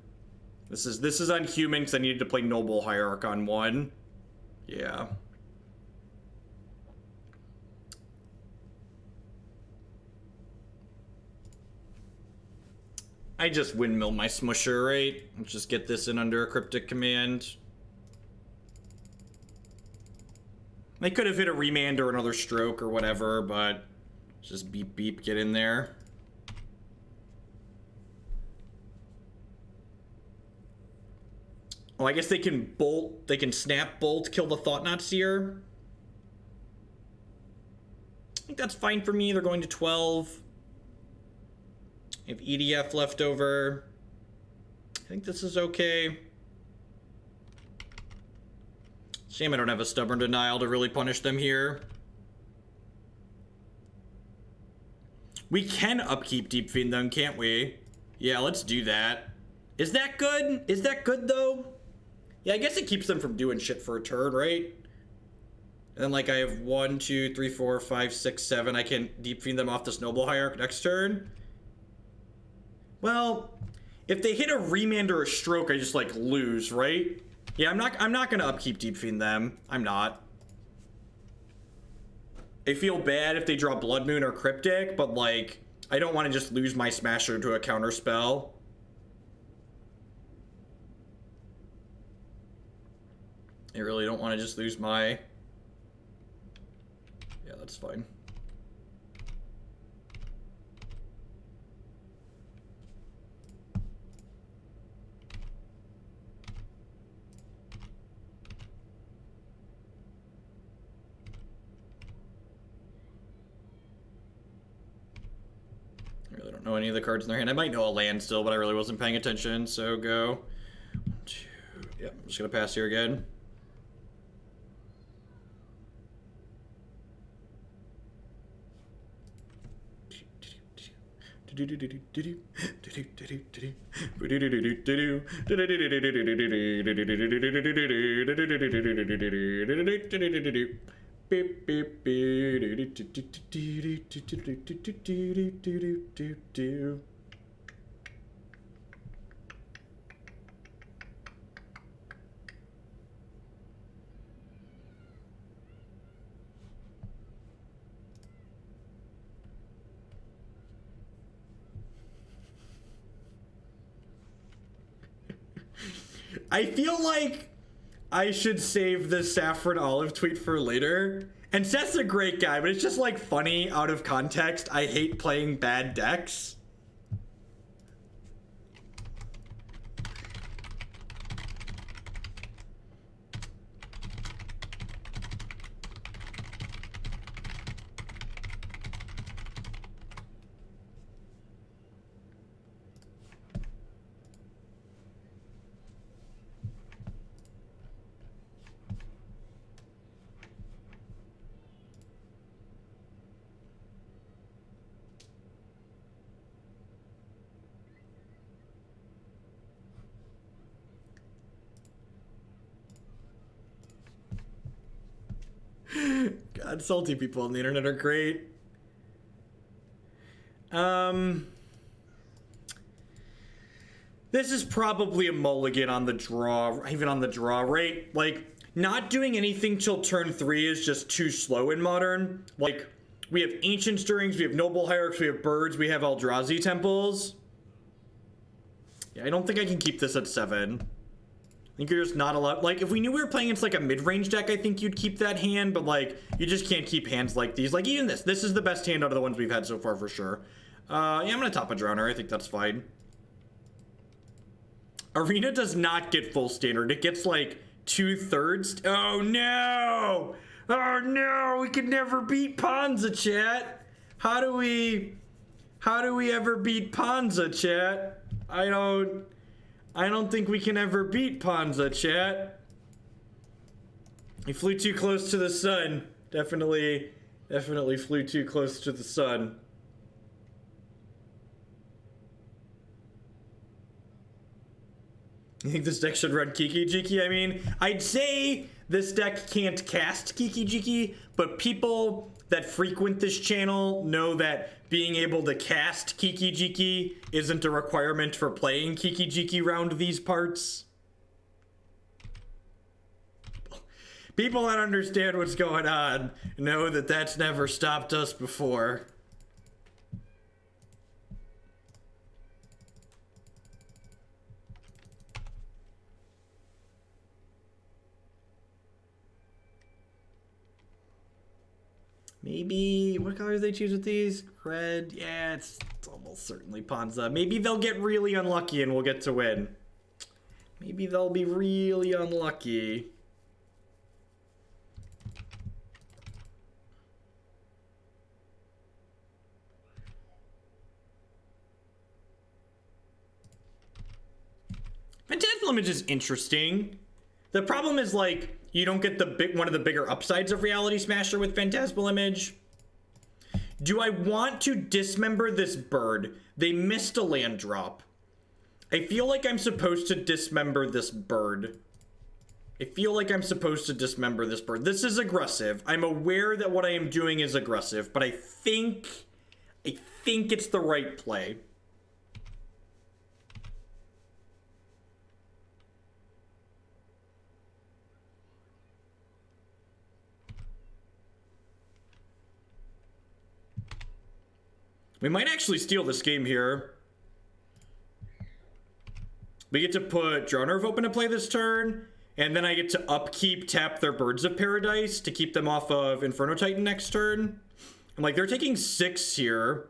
Speaker 1: This is on human because I needed to play Noble Hierarch on one. Yeah. I just windmill my smusher, right? Let's just get this in under a cryptic command. I could have hit a remand or another stroke or whatever, but just beep beep, get in there. Oh, I guess they can bolt, they can snap bolt, kill the Thought-Knot Seer. I think that's fine for me. They're going to 12. I have EDF left over. I think this is okay. Shame I don't have a Stubborn Denial to really punish them here. We can upkeep Deep-Fiend then, can't we? Yeah, let's do that. Is that good? Is that good though? Yeah, I guess it keeps them from doing shit for a turn, right? And then like I have 1, 2, 3, 4, 5, 6, 7. I can Deep-Fiend them off this Noble Hierarch next turn. Well, if they hit a remand or a stroke, I just like lose, right? Yeah, I'm not gonna upkeep Deep-Fiend them. I'm not. I feel bad if they draw Blood Moon or Cryptic, but like I don't want to just lose my Smasher to a counter spell. I really don't want to just lose my... Yeah, that's fine. I really don't know any of the cards in their hand. I might know a land still, but I really wasn't paying attention, so go. 1, 2... Yep, I'm just gonna pass here again. I feel like I should save the Saffron Olive tweet for later. And Seth's a great guy, but it's just like funny out of context. I hate playing bad decks. God, salty people on the internet are great. This is probably a mulligan on the draw, even on the draw rate. Like, not doing anything till turn 3 is just too slow in Modern. Like, we have Ancient Stirrings, we have Noble Hierarchs, we have Birds, we have Eldrazi Temples. Yeah, I don't think I can keep this at 7. I think you're just not allowed. Like, if we knew we were playing against like a mid-range deck, I think you'd keep that hand, but like, you just can't keep hands like these. Like, even this is the best hand out of the ones we've had so far for sure. Yeah, I'm gonna top a Drowner. I think that's fine. Arena does not get full standard. It gets like 2/3. Oh no! Oh no! We could never beat Ponza, chat. How do we ever beat Ponza, chat? I don't think we can ever beat Ponza, chat. He flew too close to the sun. Definitely flew too close to the sun. You think this deck should run Kiki Jiki? I mean, I'd say this deck can't cast Kiki Jiki, but people that frequent this channel know that being able to cast Kiki Jiki isn't a requirement for playing Kiki Jiki round these parts. People that understand what's going on know that that's never stopped us before. Maybe, what colors they choose with these? Red, yeah, it's almost certainly Ponza. Maybe they'll get really unlucky and we'll get to win. Maybe they'll be really unlucky. Phantasmal Image is interesting. The problem is, like, you don't get the one of the bigger upsides of Reality Smasher with Phantasmal Image. Do I want to dismember this bird? They missed a land drop. I feel like I'm supposed to dismember this bird. This is aggressive. I'm aware that what I am doing is aggressive, but I think it's the right play. We might actually steal this game here. We get to put Droner of Hope into play this turn, and then I get to upkeep tap their Birds of Paradise to keep them off of Inferno Titan next turn. I'm like, they're taking 6 here.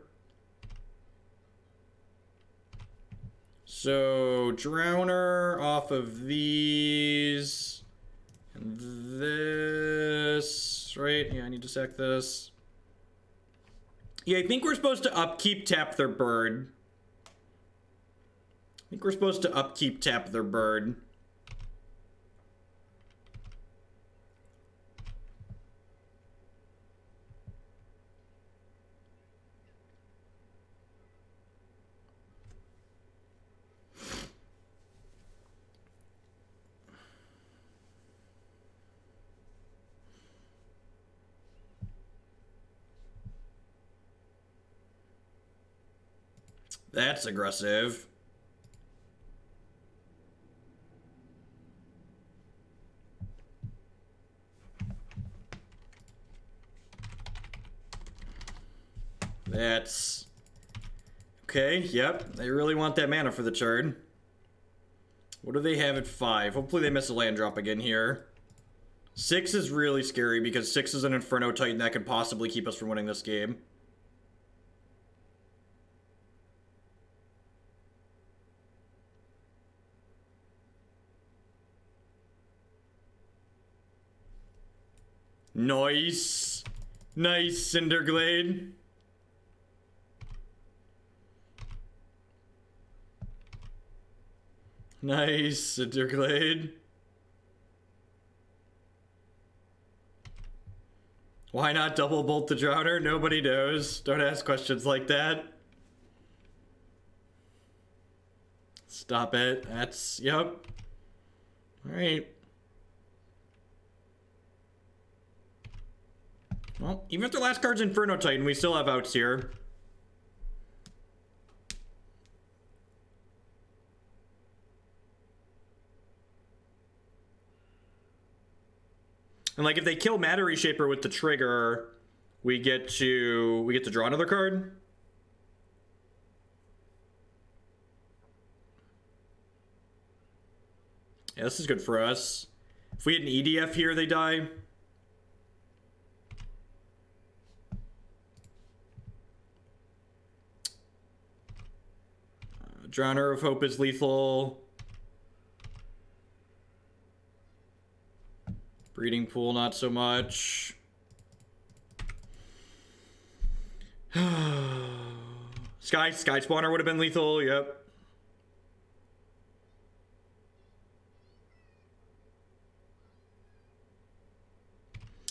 Speaker 1: So, Drowner off of these. And this, right? Yeah, I need to sack this. Yeah, I think we're supposed to upkeep tap their bird. That's aggressive. That's... okay, yep. They really want that mana for the turn. What do they have at 5? Hopefully they miss a land drop again here. 6 is really scary because 6 is an Inferno Titan that could possibly keep us from winning this game. Nice. Nice, Cinderglade. Nice, Cinderglade. Why not double bolt the Drowner? Nobody knows. Don't ask questions like that. Stop it. That's... yep. Alright. Well, even if their last card's Inferno Titan, we still have outs here. And like if they kill Matter Reshaper with the trigger, we get to draw another card. Yeah, this is good for us. If we had an EDF here, they die. Drowner of Hope is lethal. Breeding Pool, not so much. Skyspawner would have been lethal, yep.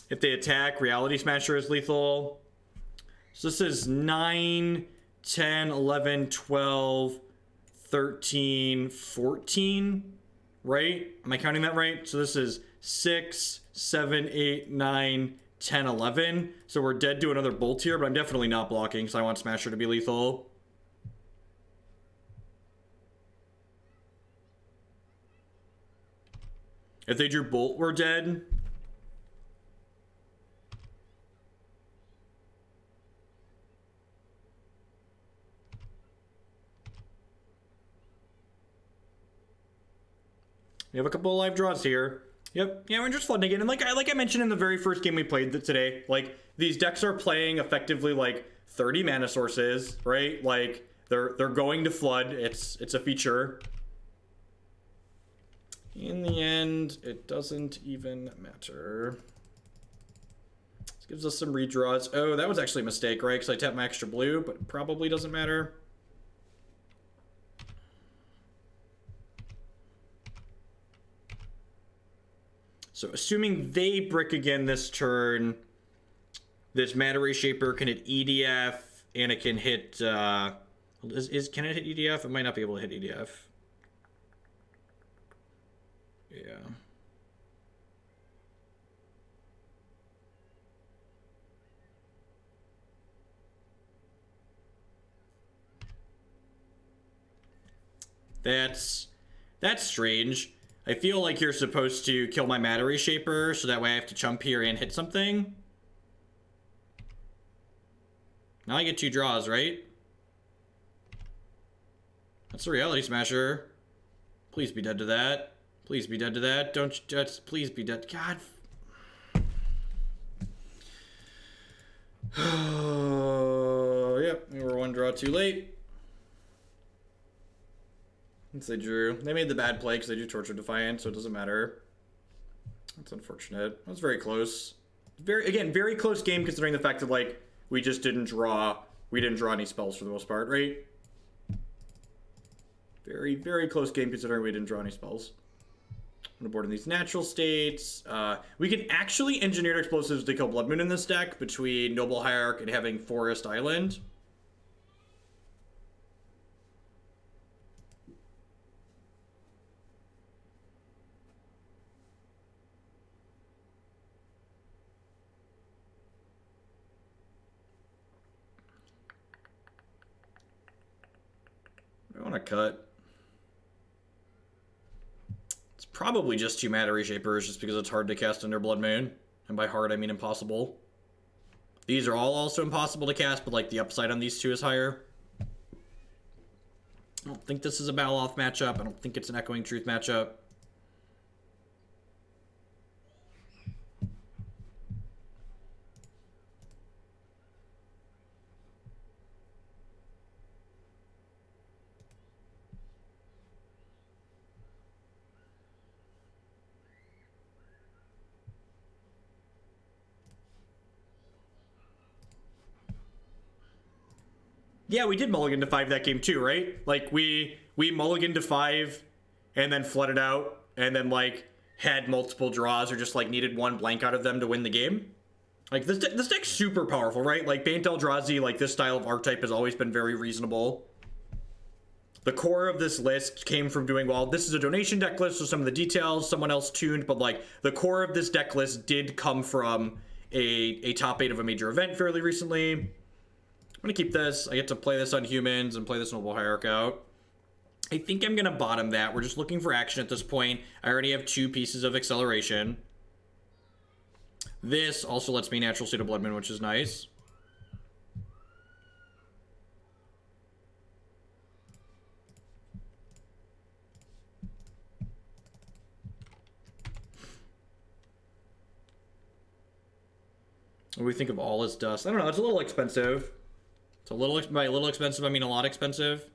Speaker 1: If they attack, Reality Smasher is lethal. So this is 9, 10, 11, 12, 13, 14. right? Am I counting that right? So this is 6, 7, 8, 9, 10, 11. So we're dead to another bolt here, but I'm definitely not blocking, so I want Smasher to be lethal. If they drew bolt, we're dead. We have a couple of live draws here. Yep, yeah, we're just flooding again. And like I mentioned in the very first game we played today, like, these decks are playing effectively like 30 mana sources, right? Like, they're going to flood. It's a feature. In the end, it doesn't even matter. This gives us some redraws. Oh, that was actually a mistake, right? Because I tapped my extra blue, but it probably doesn't matter. So assuming they brick again this turn, this Matter Reshaper can hit EDF, and it can hit, can it hit EDF? It might not be able to hit EDF. Yeah. That's strange. I feel like you're supposed to kill my Matter Reshaper, so that way I have to chump here and hit something. Now I get 2 draws, right? That's the Reality Smasher. Please be dead to that. Please be dead to that. Don't just, please be dead. God. Yep, we were 1 draw too late. Once they drew. They made the bad play because they drew Torture Defiant, so it doesn't matter. That's unfortunate. That was very close. Very close game considering the fact that, like, we just didn't draw. We didn't draw any spells for the most part, right? Very close game considering we didn't draw any spells. I'm gonna board in these natural states. We can actually engineer explosives to kill Blood Moon in this deck between Noble Hierarch and having Forest Island. I want to cut. It's probably just 2 Matter Reshapers just because it's hard to cast under Blood Moon. And by hard, I mean impossible. These are all also impossible to cast, but like the upside on these 2 is higher. I don't think this is a Baloth matchup. I don't think it's an Echoing Truth matchup. Yeah, we did mulligan to 5 that game too, right? Like, we mulliganed to 5 and then flooded out and then, like, had multiple draws or just, like, needed 1 blank out of them to win the game. Like, this deck's super powerful, right? Like, Bant Eldrazi, like, this style of archetype has always been very reasonable. The core of this list came from doing, well, this is a donation deck list, so some of the details someone else tuned, but, like, the core of this deck list did come from a top 8 of a major event fairly recently. I'm gonna keep this. I get to play this on humans and play this Noble Hierarch out. I think I'm gonna bottom that. We're just looking for action at this point. I already have 2 pieces of acceleration. This also lets me natural state of Blood Moon, which is nice. What do we think of All Is Dust? I don't know. It's a little expensive. It's a little, by a little expensive, I mean a lot expensive.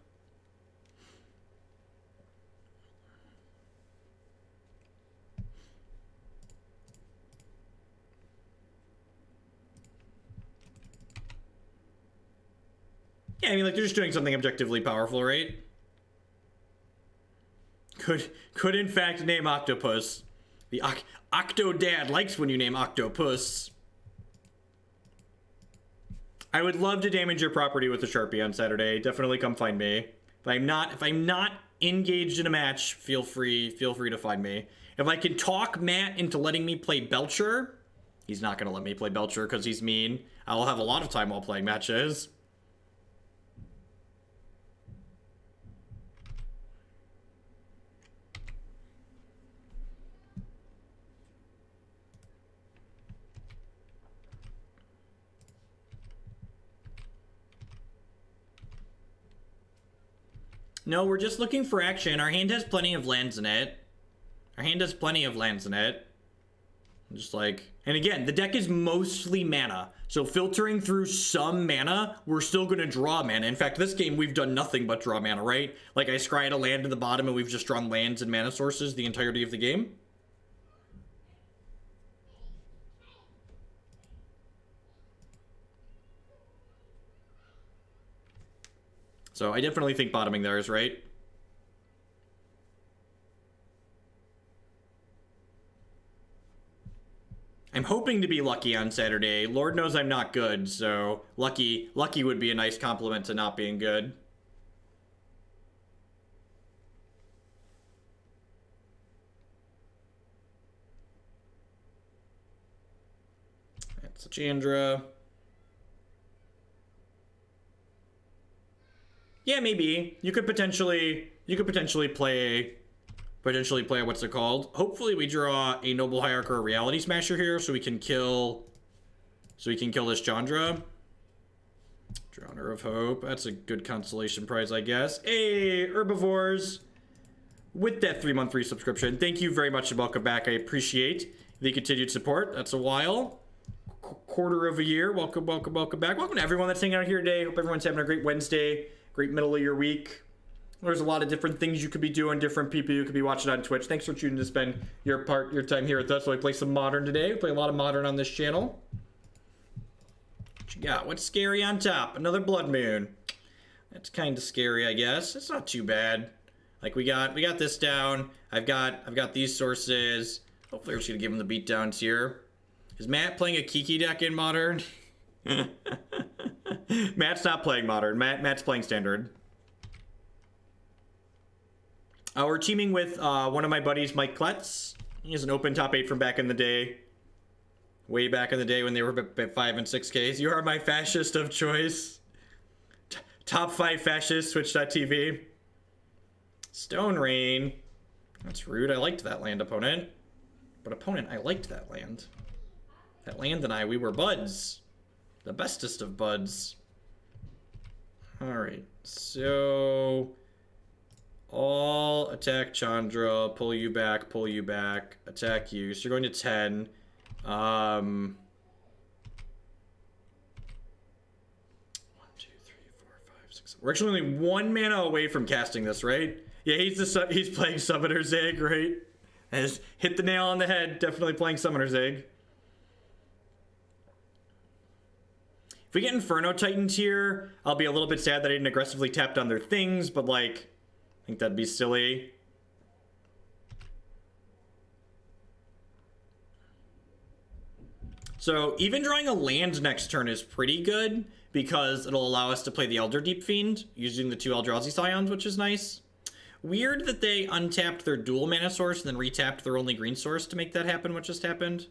Speaker 1: Yeah, I mean, like, they're just doing something objectively powerful, right? Could in fact name Octopus. The Octo Dad likes when you name Octopus. I would love to damage your property with a Sharpie on Saturday. Definitely come find me. If I'm not engaged in a match, feel free to find me. If I can talk Matt into letting me play Belcher, he's not going to let me play Belcher because he's mean. I'll have a lot of time while playing matches. No, we're just looking for action. Our hand has plenty of lands in it. Just like, and again, the deck is mostly mana. So filtering through some mana, we're still going to draw mana. In fact, this game, we've done nothing but draw mana, right? Like I scryed a land in the bottom and we've just drawn lands and mana sources the entirety of the game. So I definitely think bottoming there is right. I'm hoping to be lucky on Saturday. Lord knows I'm not good, so lucky would be a nice compliment to not being good. That's a Chandra. Yeah, maybe. You could potentially play what's it called? Hopefully we draw a Noble Hierarch or a Reality Smasher here so we can kill this Chandra. Drowner of Hope. That's a good consolation prize, I guess. Hey, Herbivores. With that 3-month free subscription. Thank you very much and welcome back. I appreciate the continued support. That's a while. Quarter of a year. Welcome back. Welcome to everyone that's hanging out here today. Hope everyone's having a great Wednesday. Great middle of your week. There's a lot of different things you could be doing, different people you could be watching on Twitch. Thanks for choosing to spend your time here with us. So I play some Modern today. We play a lot of Modern on this channel. What you got? What's scary on top? Another Blood Moon. That's kind of scary, I guess. It's not too bad. Like we got this down. I've got these sources. Hopefully we're just gonna give him the beatdowns here. Is Matt playing a Kiki deck in Modern? Matt's not playing Modern. Matt's playing Standard. We're teaming with one of my buddies, Mike Kletz. He has an open top 8 from back in the day. Way back in the day when they were at 5 and 6Ks. You are my fascist of choice. Top 5 fascist, Twitch.tv. Stone Rain. That's rude. I liked that land, opponent. But opponent, I liked that land. That land and I, we were buds. The bestest of buds. Alright, so... all attack Chandra, pull you back, attack you. So you're going to 10. 1, 2, 3, 4, 5, 6. We're actually only 1 mana away from casting this, right? Yeah, he's playing Summoner's Egg, right? Has hit the nail on the head. Definitely playing Summoner's Egg. If we get Inferno Titans here, I'll be a little bit sad that I didn't aggressively tap down their things, but like, I think that'd be silly. So even drawing a land next turn is pretty good because it'll allow us to play the Elder Deep-Fiend using the 2 Eldrazi Scions, which is nice. Weird that they untapped their dual mana source and then retapped their only green source to make that happen, what just happened.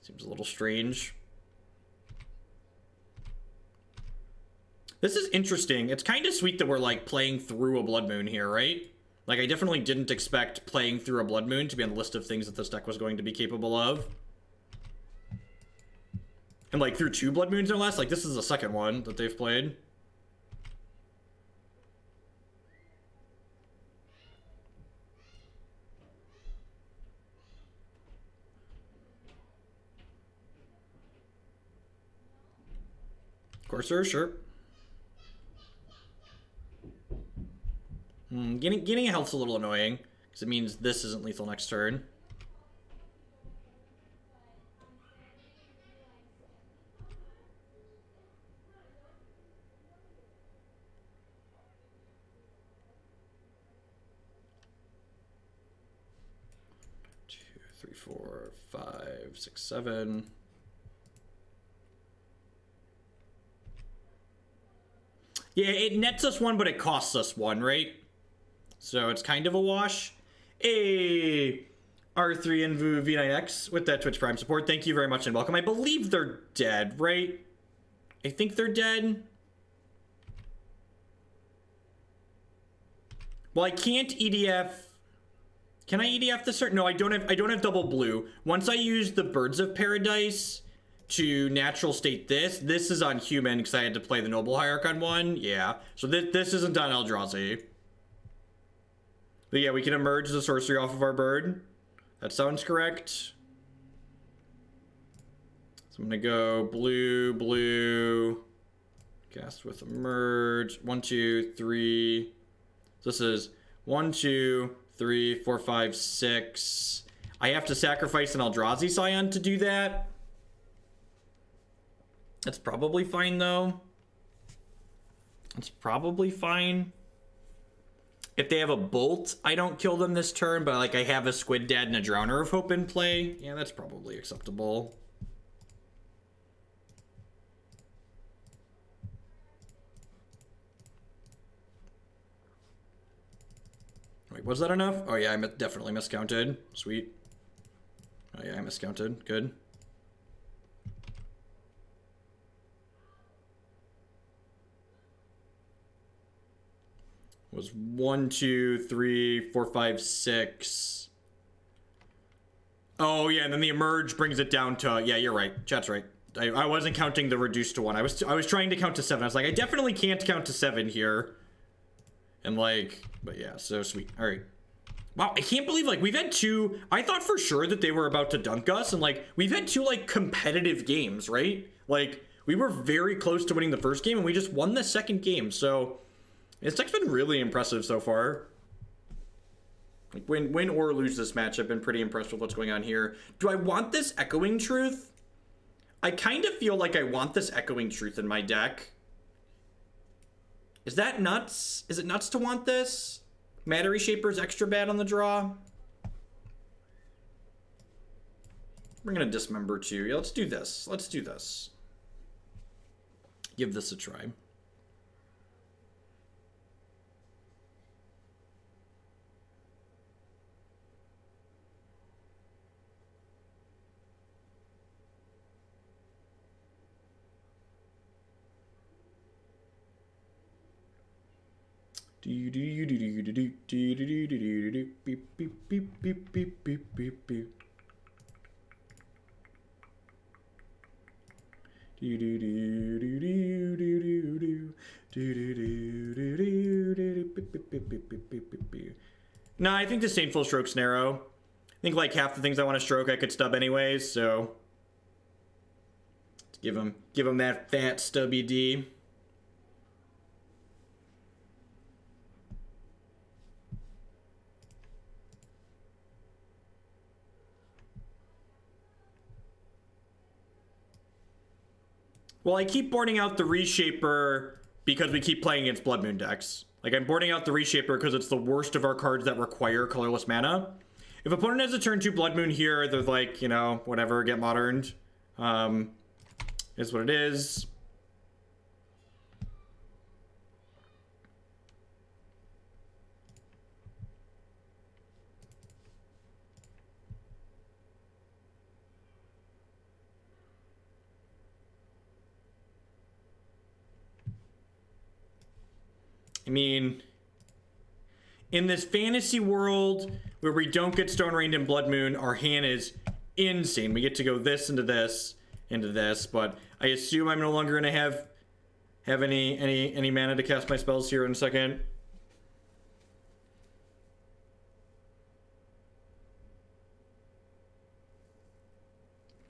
Speaker 1: Seems a little strange. This is interesting. It's kind of sweet that we're like playing through a Blood Moon here, right? Like I definitely didn't expect playing through a Blood Moon to be on the list of things that this deck was going to be capable of. And like through 2 Blood Moons or less, like this is the second one that they've played. Courser, sure. Getting a health's a little annoying, because it means this isn't lethal next turn. Two, 3, 4, 5, 6, 7. Yeah, it nets us 1, but it costs us 1, right? So it's kind of a wash. A R3 and V9X with that Twitch Prime support. Thank you very much and welcome. I believe they're dead, right? I think they're dead. Well, I can't EDF. Can I EDF this? No, I don't have double blue. Once I use the Birds of Paradise to natural state this is on human because I had to play the Noble Hierarch on one. Yeah. So this isn't on Eldrazi. But yeah, we can emerge the sorcery off of our bird. That sounds correct. So I'm gonna go blue, blue. Cast with emerge. 1, 2, 3. This is 1, 2, 3, 4, 5, 6. I have to sacrifice an Eldrazi Scion to do that. That's probably fine, though. That's probably fine. If they have a Bolt, I don't kill them this turn, but like I have a Squid Dad and a Drowner of Hope in play. Yeah, that's probably acceptable. Wait, was that enough? Oh yeah, I definitely miscounted. Sweet. Oh yeah, I miscounted. Good. Was 1, 2, 3, 4, 5, 6. Oh yeah, and then the emerge brings it down to, yeah, you're right. Chat's right. I wasn't counting the reduced to 1. I was trying to count to 7. I was like, I definitely can't count to 7 here. And like, but yeah, so sweet. All right. Wow, I can't believe like we've had 2. I thought for sure that they were about to dunk us, and like we've had 2 like competitive games, right? Like we were very close to winning the first game, and we just won the second game. So this deck's been really impressive so far. Like win or lose this match, I've been pretty impressed with what's going on here. Do I want this Echoing Truth? I kind of feel like I want this Echoing Truth in my deck. Is that nuts? Is it nuts to want this? Matter Reshaper is extra bad on the draw. We're gonna Dismember too. Yeah, let's do this. Let's do this. Give this a try. No, I think Disdainful Stroke's narrow. I think like half the things I want to stroke I could stub anyways, so let's give him that fat stubby D. Well, I keep boarding out the Reshaper because we keep playing against Blood Moon decks. Like, I'm boarding out the Reshaper because it's the worst of our cards that require colorless mana. If opponent has a turn 2 Blood Moon here, they're like, you know, whatever, get moderned. Is what it is. I mean, in this fantasy world where we don't get Stone Rained in Blood Moon, our hand is insane. We get to go this into this into this, but I assume I'm no longer going to have any mana to cast my spells here in a second.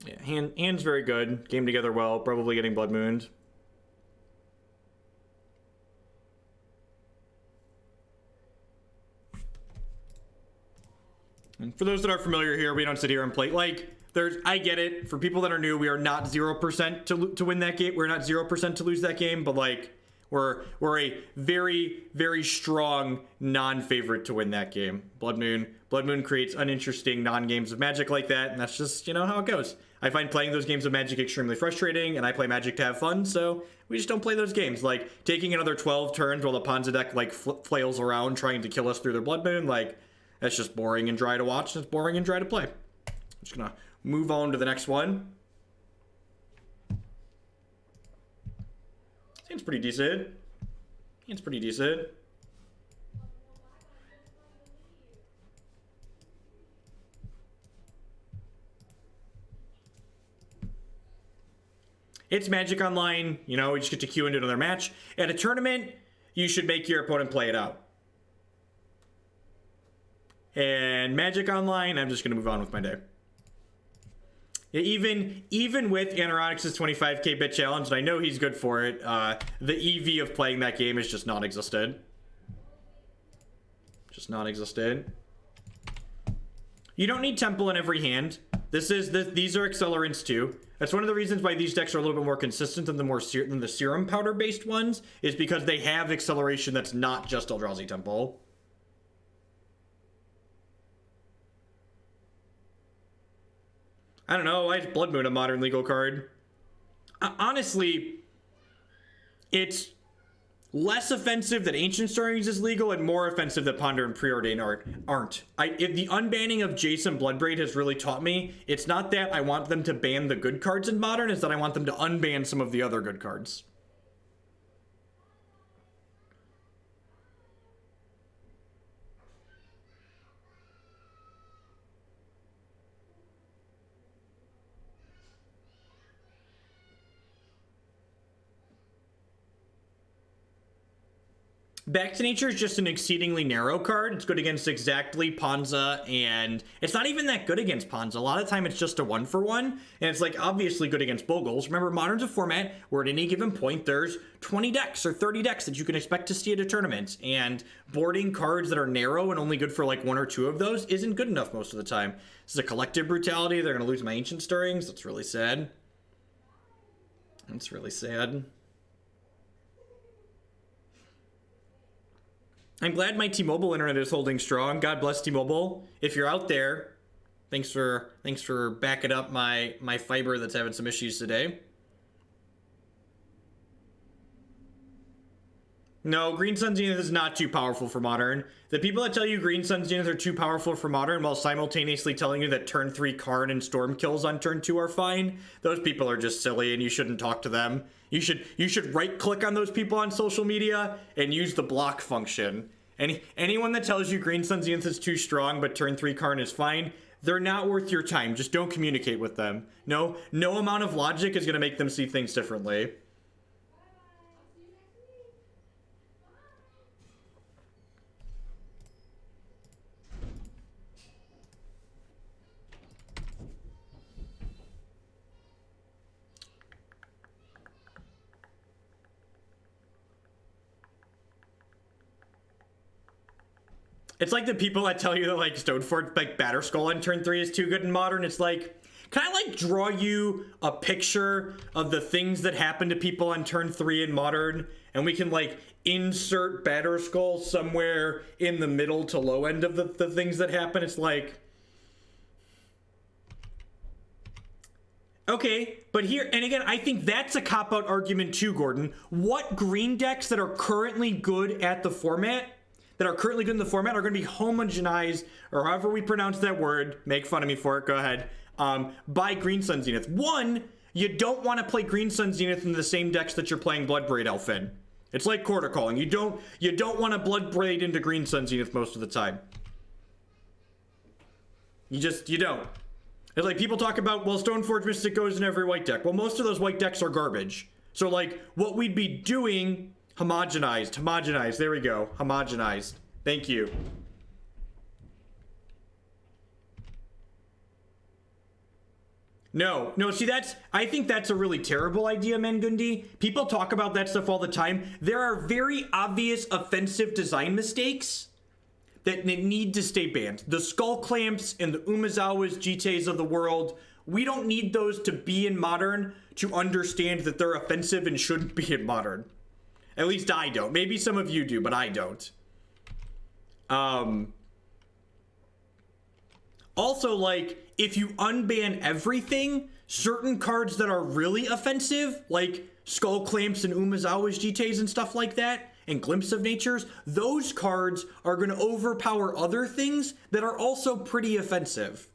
Speaker 1: Yeah, hand's very good. Game together well. Probably getting Blood Mooned. And for those that are familiar here, we don't sit here and play like I get it. For people that are new, we are not 0% to win that game. We're not 0% to lose that game, but like We're a very, very strong non-favorite to win that game. Blood Moon creates uninteresting non-games of Magic like that, and that's just, you know, how it goes. I find playing those games of Magic extremely frustrating, and I play Magic to have fun, so we just don't play those games. Like, taking another 12 turns while the Ponza deck, like, flails around trying to kill us through their Blood Moon, like, that's just boring and dry to watch, and it's boring and dry to play. I'm just gonna move on to the next one. Seems pretty decent. It's pretty decent. It's Magic Online, you know, we just get to queue into another match. At a tournament, you should make your opponent play it out. And Magic Online, I'm just gonna move on with my day. Yeah, even with Anoronix's 25k bit challenge, and I know he's good for it, the EV of playing that game is just non-existent. Just non-existent. You don't need Temple in every hand. These are accelerants too. That's one of the reasons why these decks are a little bit more consistent than the Serum Powder based ones, is because they have acceleration that's not just Eldrazi Temple. I don't know, why is Blood Moon a modern legal card? Honestly, it's less offensive that Ancient Stories is legal and more offensive that Ponder and Preordain aren't. If the unbanning of Jason Bloodbraid has really taught me, it's not that I want them to ban the good cards in Modern, it's that I want them to unban some of the other good cards. Back to Nature is just an exceedingly narrow card. It's good against exactly Ponza, and it's not even that good against Ponza. A lot of the time it's just a 1-for-1, and it's like obviously good against Bogles. Remember, Modern's a format where at any given point there's 20 decks or 30 decks that you can expect to see at a tournament, and boarding cards that are narrow and only good for like 1 or 2 of those isn't good enough most of the time. This is a collective brutality. They're going to lose my Ancient Stirrings. That's really sad. That's really sad. I'm glad my T-Mobile internet is holding strong. God bless T-Mobile. If you're out there, thanks for backing up my fiber that's having some issues today. No, Green Sun Zenith is not too powerful for Modern. The people that tell you Green Sun Zenith are too powerful for Modern while simultaneously telling you that turn 3 Karn and Storm kills on turn 2 are fine, those people are just silly and you shouldn't talk to them. You should right-click on those people on social media and use the block function. Anyone that tells you Green Sun Zenith is too strong but turn 3 Karn is fine, they're not worth your time. Just don't communicate with them. No amount of logic is going to make them see things differently. It's like the people that tell you that like Stoneforge, like Batterskull on turn 3 is too good in Modern. It's like, can I like draw you a picture of the things that happen to people on turn 3 in Modern, and we can like insert Batterskull somewhere in the middle to low end of the things that happen? It's like, okay, but here, and again, I think that's a cop-out argument too, Gordon. What green decks that are currently good at the format are going to be homogenized, or however we pronounce that word, make fun of me for it, go ahead, by Green Sun Zenith. One, you don't want to play Green Sun Zenith in the same decks that you're playing Bloodbraid Elf in. It's like Quarter Calling. You don't want to Bloodbraid into Green Sun Zenith most of the time. You don't. It's like people talk about, well, Stoneforge Mystic goes in every white deck. Well, most of those white decks are garbage. So like what we'd be doing, homogenized, there we go, homogenized. Thank you. No, see, I think that's a really terrible idea, Mangundi. People talk about that stuff all the time. There are very obvious offensive design mistakes that need to stay banned. The Skull Clamps and the Umezawas, Jites of the world, we don't need those to be in Modern to understand that they're offensive and shouldn't be in Modern. At least I don't. Maybe some of you do, but I don't. Also, like, if you unban everything, certain cards that are really offensive, like Skull Clamps and Umezawa's Jites and stuff like that, and Glimpse of Natures, those cards are going to overpower other things that are also pretty offensive.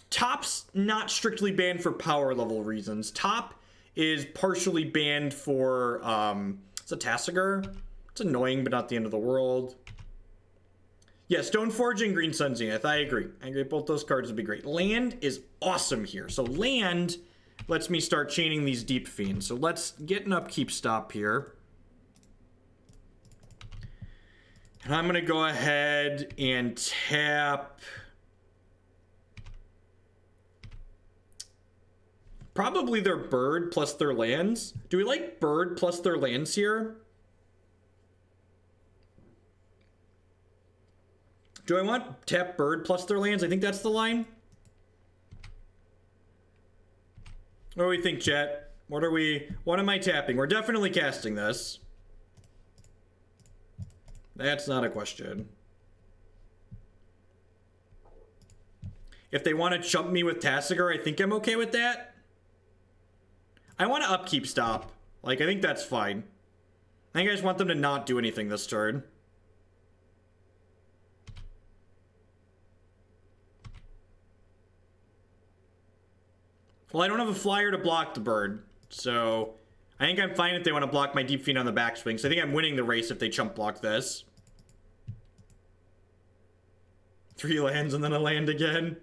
Speaker 1: Top's not strictly banned for power level reasons. Top is partially banned for, it's a Tasigur. It's annoying, but not the end of the world. Yeah, Stoneforge and Green Sun Zenith. I agree. I agree. Both those cards would be great. Land is awesome here. So land lets me start chaining these Deep-Fiends. So let's get an upkeep stop here. And I'm going to go ahead and tap... probably their bird plus their lands. Do we like bird plus their lands here? Do I want tap bird plus their lands? I think that's the line. What do we think, chat? What am I tapping? We're definitely casting this. That's not a question. If they want to chump me with Tasigur, I think I'm okay with that. I want to upkeep stop. Like, I think that's fine. I think I just want them to not do anything this turn. Well, I don't have a flyer to block the bird, so I think I'm fine if they want to block my Deep-Fiend on the backswing. So I think I'm winning the race if they chump block this. 3 lands and then a land again.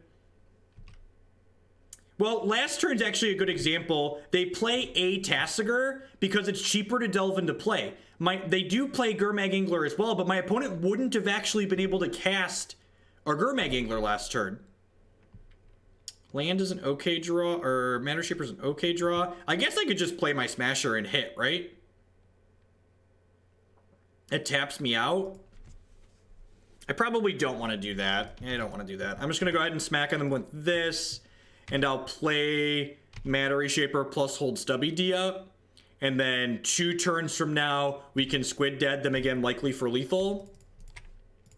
Speaker 1: Well, last turn's actually a good example. They play a Tasigur because it's cheaper to delve into play. They do play Gurmag Angler as well, but my opponent wouldn't have actually been able to cast a Gurmag Angler last turn. Land is an okay draw, or Matter Reshaper is an okay draw. I guess I could just play my Smasher and hit, right? It taps me out. I probably don't want to do that. I don't want to do that. I'm just going to go ahead and smack on them with this. And I'll play Matter Reshaper plus hold Stubby D up. And then 2 turns from now, we can Squid Dead them again, likely for lethal.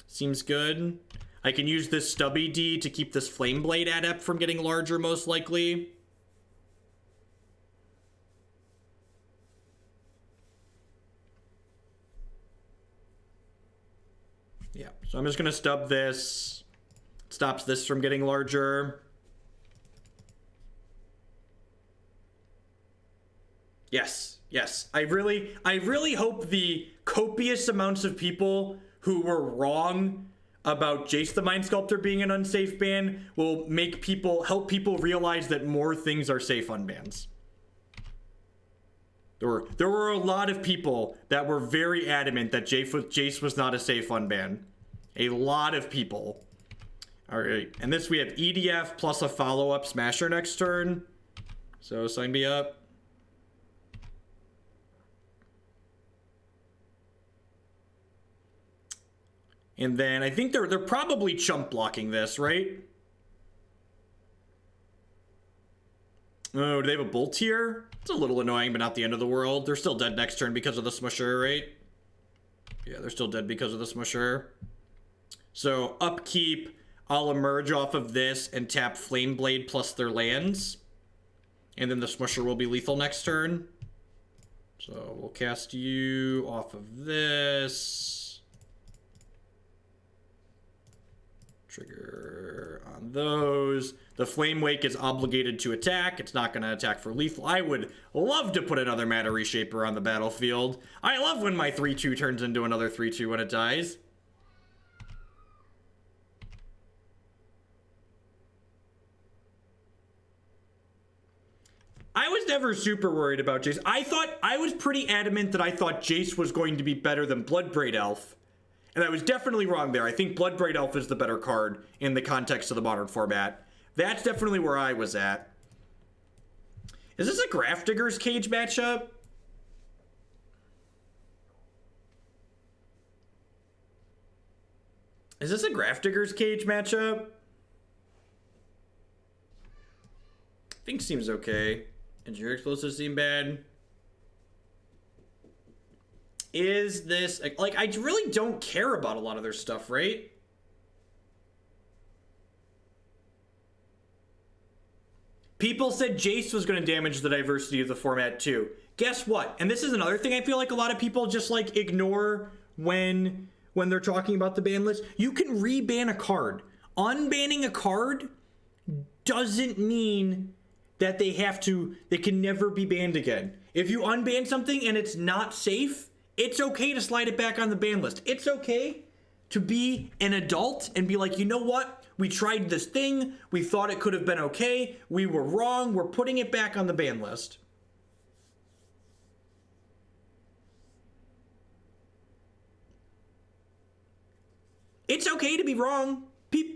Speaker 1: Seems good. I can use this Stubby D to keep this Flame Blade Adept from getting larger, most likely. Yeah, so I'm just going to stub this. Stops this from getting larger. Yes, yes. I really hope the copious amounts of people who were wrong about Jace the Mind Sculptor being an unsafe ban will help people realize that more things are safe unbans. There were a lot of people that were very adamant that Jace was not a safe unban. A lot of people. All right, and this we have EDF plus a follow-up Smasher next turn. So sign me up. And then I think they're probably chump blocking this, right? Oh, do they have a Bolt here? It's a little annoying, but not the end of the world. They're still dead next turn because of the Smusher, right? Yeah, they're still dead because of the Smusher. So upkeep, I'll emerge off of this and tap Flame Blade plus their lands. And then the Smusher will be lethal next turn. So we'll cast you off of this. Trigger on those. The Flame Wake is obligated to attack. It's not going to attack for lethal. I would love to put another Matter Reshaper on the battlefield. I love when my 3-2 turns into another 3-2 when it dies. I was never super worried about Jace. I was pretty adamant that I thought Jace was going to be better than Bloodbraid Elf. And I was definitely wrong there. I think Bloodbraid Elf is the better card in the context of the modern format. That's definitely where I was at. Is this a Grafdigger's Cage matchup? Is this a Grafdigger's Cage matchup? I think seems okay. Engineer Explosives seem bad. Is this... Like, I really don't care about a lot of their stuff, right? People said Jace was going to damage the diversity of the format too. Guess what? And this is another thing I feel like a lot of people just like ignore when they're talking about the ban list. You can reban a card. Unbanning a card doesn't mean that they can never be banned again. If you unban something and it's not safe, it's okay to slide it back on the ban list. It's okay to be an adult and be like, you know what? We tried this thing. We thought it could have been okay. We were wrong. We're putting it back on the ban list. It's okay to be wrong.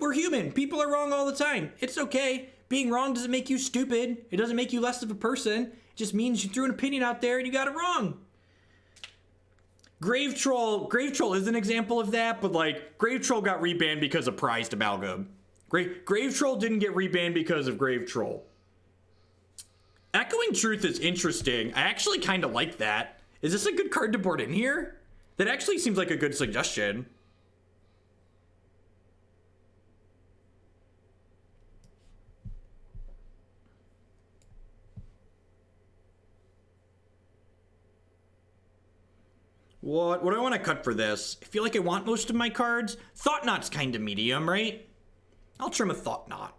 Speaker 1: We're human. People are wrong all the time. It's okay. Being wrong doesn't make you stupid. It doesn't make you less of a person. It just means you threw an opinion out there and you got it wrong. Grave Troll is an example of that, but like Grave Troll got rebanned because of Prized Amalgam. Grave Troll didn't get rebanned because of Grave Troll. Echoing Truth is interesting. I actually kind of like that. Is this a good card to board in here? That actually seems like a good suggestion. What do I want to cut for this? I feel like I want most of my cards. Thought-Knot's kind of medium, right? I'll trim a Thought-Knot.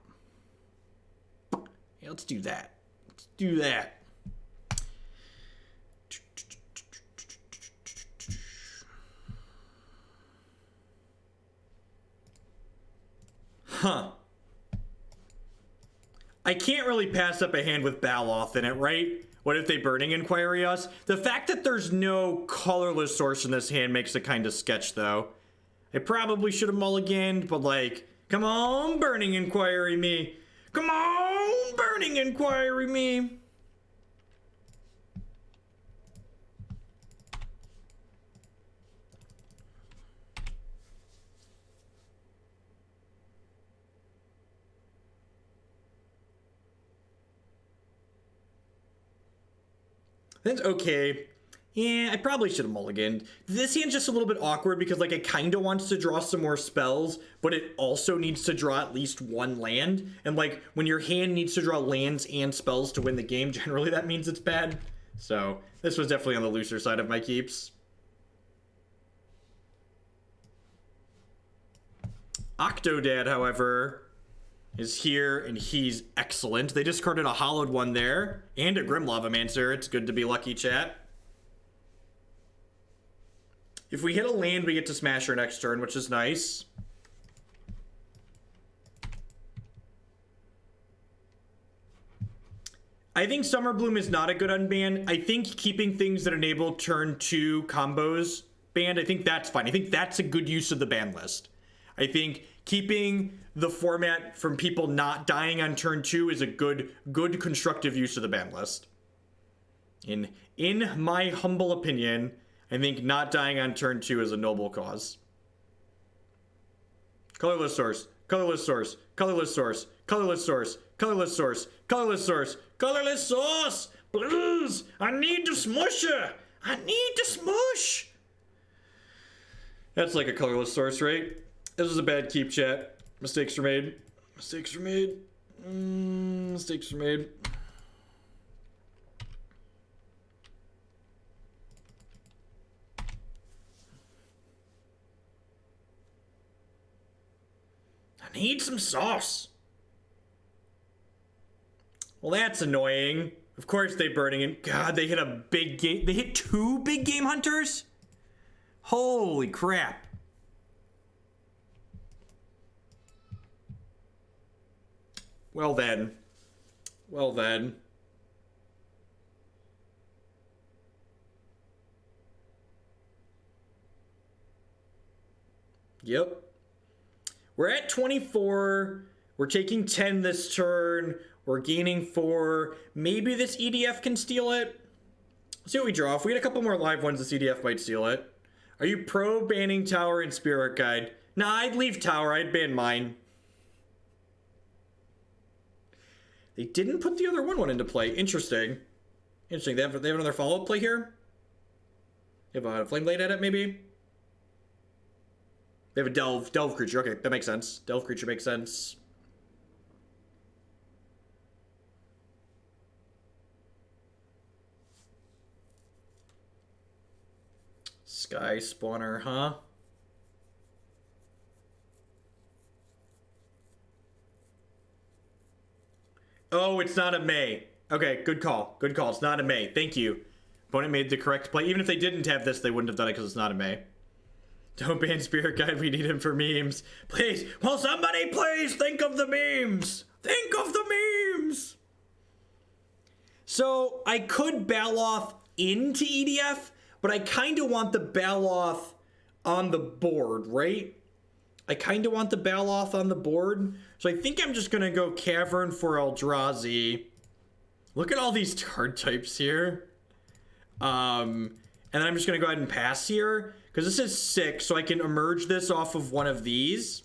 Speaker 1: Yeah, let's do that. Let's do that. Huh. I can't really pass up a hand with Baloth in it, right? What if they Burning Inquiry us? The fact that there's no colorless source in this hand makes it kind of sketch, though. I probably should have mulliganed, but like, come on, Burning Inquiry me. Come on, Burning Inquiry me. That's okay. Yeah, I probably should have mulliganed. This hand's just a little bit awkward because like it kind of wants to draw some more spells, but it also needs to draw at least one land. And like when your hand needs to draw lands and spells to win the game, generally that means it's bad. So this was definitely on the looser side of my keeps. Octodad, however, is here, and he's excellent. They discarded a hollowed one there, and a Grim Lavamancer. It's good to be lucky, chat. If we hit a land, we get to smash our next turn, which is nice. I think Summer Bloom is not a good unban. I think keeping things that enable turn 2 combos banned, I think that's fine. I think that's a good use of the ban list. I think keeping the format from people not dying on turn 2 is a good constructive use of the ban list. In my humble opinion, I think not dying on turn 2 is a noble cause. Colorless source, colorless source, colorless source, colorless source, colorless source, colorless source, colorless source. Blues, I need to smush her. I need to smush. That's like a colorless source, right? This was a bad keep, chat. Mistakes were made. Mistakes were made. Mistakes were made. I need some sauce. Well, that's annoying. Of course they Burning in. God, they hit a big game. They hit 2 big game hunters? Holy crap. Well then. Well then. Yep. We're at 24. We're taking 10 this turn. We're gaining 4. Maybe this EDF can steal it. Let's see what we draw. If we get a couple more live ones, this EDF might steal it. Are you pro banning Tower and Spirit Guide? Nah, I'd leave Tower. I'd ban mine. They didn't put the other one into play. Interesting. Interesting. They have another follow-up play here? You have a Flame Blade Adept, maybe? They have a Delve creature. Okay, that makes sense. Delve creature makes sense. Skyspawner, huh? Oh, it's not a May. Okay, good call. Good call. It's not a May. Thank you. Opponent made the correct play. Even if they didn't have this, they wouldn't have done it because it's not a May. Don't ban Spirit Guide. We need him for memes. Please. Will somebody please think of the memes? Think of the memes. So I could Baloth into EDF, but I kind of want the Baloth on the board, right? I kind of want the Baloth on the board. So I think I'm just going to go Cavern for Eldrazi. Look at all these card types here. And then I'm just going to go ahead and pass here. Because this is 6, so I can emerge this off of one of these.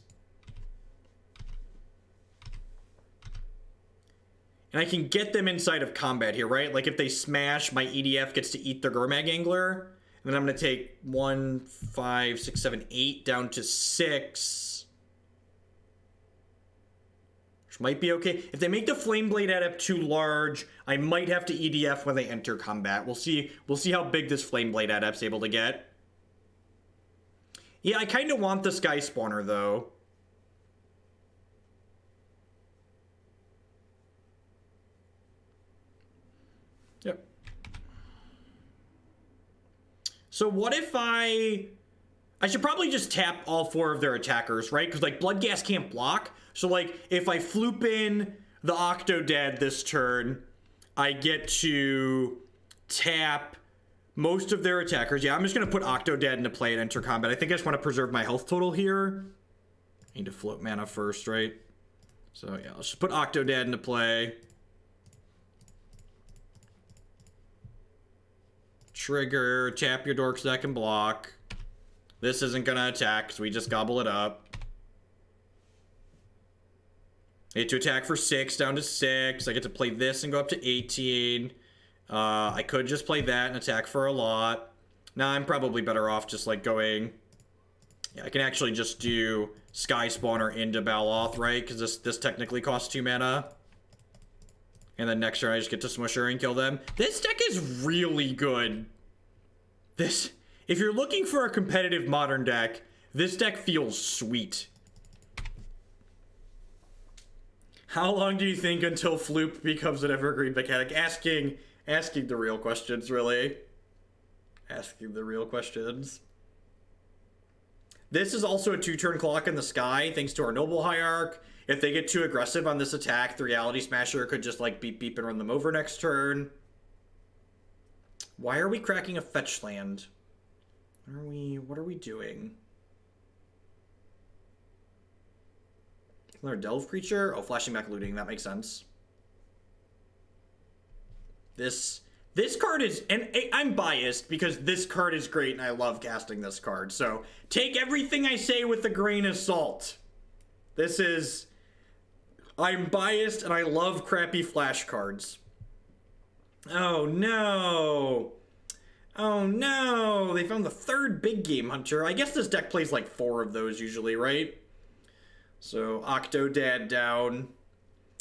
Speaker 1: And I can get them inside of combat here, right? Like if they smash, my EDF gets to eat the Gurmag Angler. And then I'm going to take 1, 5, 6, 7, 8 down to 6. Which might be okay. If they make the Flame Blade Adept too large, I might have to EDF when they enter combat. We'll see how big this Flame Blade Adept's able to get. Yeah, I kind of want the Skyspawner, though. Yep. So what if I should probably just tap all 4 of their attackers, right? Because, like, Bloodghast can't block. So, like, if I floop in the Octodad this turn, I get to tap most of their attackers. Yeah, I'm just going to put Octodad into play and enter combat. I think I just want to preserve my health total here. I need to float mana first, right? So, yeah, let's just put Octodad into play. Trigger, tap your dorks that can block. This isn't going to attack, so we just gobble it up. I get to attack for 6, down to 6. I get to play this and go up to 18. I could just play that and attack for a lot. Nah, I'm probably better off just, like, going... Yeah, I can actually just do Skyspawner into Baloth, right? Because this technically costs 2 mana. And then next turn I just get to Smusher and kill them. This deck is really good. If you're looking for a competitive Modern deck, this deck feels sweet. How long do you think until Floop becomes an evergreen mechanic? Asking the real questions, really. Asking the real questions. This is also a 2-turn clock in the sky, thanks to our Noble Hierarch. If they get too aggressive on this attack, the Reality Smasher could just, like, beep beep and run them over next turn. Why are we cracking a fetch land? What are we doing? Another Delve creature? Oh, flashing back looting, that makes sense. This card is, and I'm biased because this card is great and I love casting this card. So take everything I say with a grain of salt. I'm biased and I love crappy flash cards. Oh no. Oh no. They found the 3rd big game hunter. I guess this deck plays like 4 of those usually, right? So Octodad down.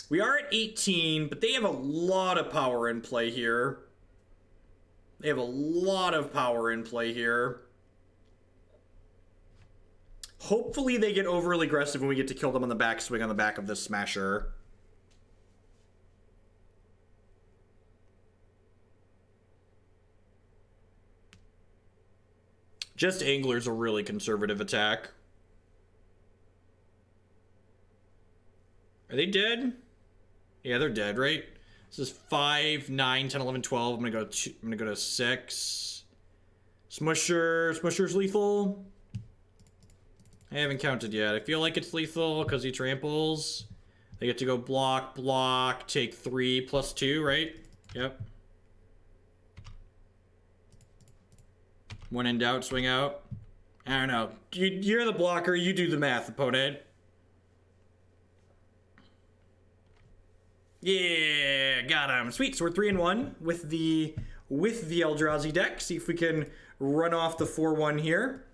Speaker 1: We are at 18, but they have a lot of power in play here. Hopefully they get overly aggressive and we get to kill them on the backswing on the back of this Smasher. Just Angler's a really conservative attack. Are they dead? Yeah, they're dead, right? This is 5, 9, 10, 11, 12. I'm gonna go to 6. Smusher's lethal. I haven't counted yet. I feel like it's lethal because he tramples. They get to go block, take 3 plus 2, right? Yep. When in doubt, swing out. I don't know. You're the blocker. You do the math, opponent. Yeah, got him. Sweet. So we're 3-1 with the with the Eldrazi deck. See if we can run off the 4-1 here.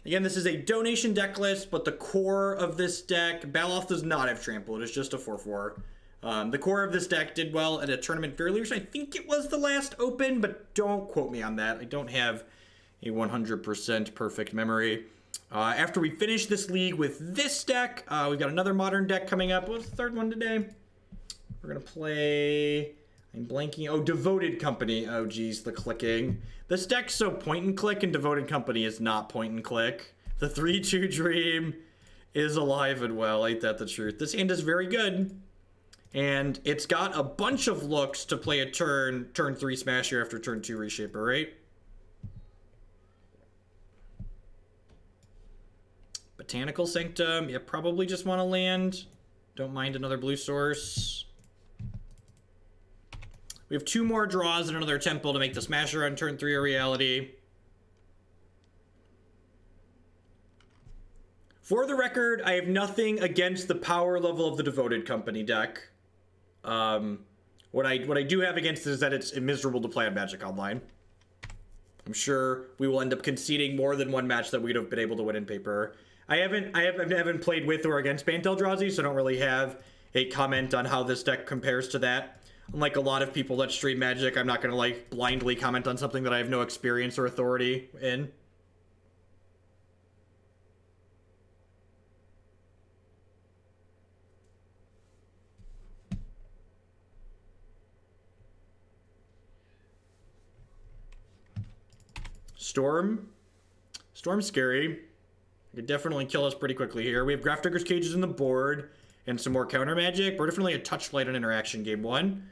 Speaker 1: Again, this is a donation deck list, but the core of this deck, Baloth does not have Trample. It is just a 4-4. The core of this deck did well at a tournament fairly recently. I think it was the last Open, but don't quote me on that. I don't have a 100% perfect memory. After we finish this league with this deck, we've got another modern deck coming up. What's the third one today? We're going to play... I'm blanking. Oh, Devoted Company. Oh, geez, the clicking. This deck's so point and click, and Devoted Company is not point and click. The 3-2 Dream is alive and well. Ain't that the truth? This hand is very good. And it's got a bunch of looks to play a turn 3 Smasher after turn 2 Reshaper, right? Botanical Sanctum. Yeah, probably just want to land. Don't mind another blue source. We have 2 more draws and another Temple to make the Smasher on turn 3 a reality. For the record, I have nothing against the power level of the Devoted Company deck. What I do have against it is that it's miserable to play on Magic Online. I'm sure we will end up conceding more than one match that we'd have been able to win in paper. I haven't played with or against Bant Eldrazi, so I don't really have a comment on how this deck compares to that. Unlike a lot of people that stream Magic, I'm not going to like blindly comment on something that I have no experience or authority in. Storm's scary. It could definitely kill us pretty quickly here. We have Grafdigger's Cages in the board and some more counter magic. We're definitely a touchlight on interaction game 1.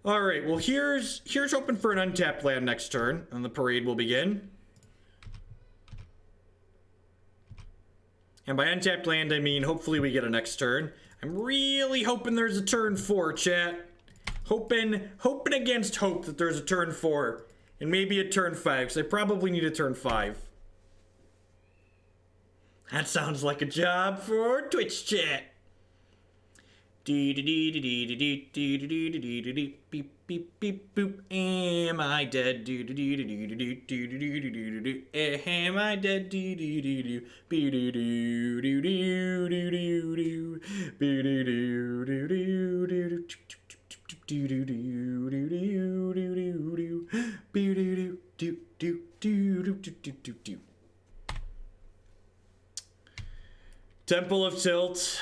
Speaker 1: All right, well, here's hoping for an untapped land next turn, and the parade will begin. And by untapped land, I mean hopefully we get a next turn. I'm really hoping there's a turn 4, chat. Hoping against hope that there's a turn 4. And maybe a turn 5, because I probably need a turn 5. That sounds like a job for Twitch chat. Beep beep beep boop. Am I dead? Am I dead? Temple of Tilt.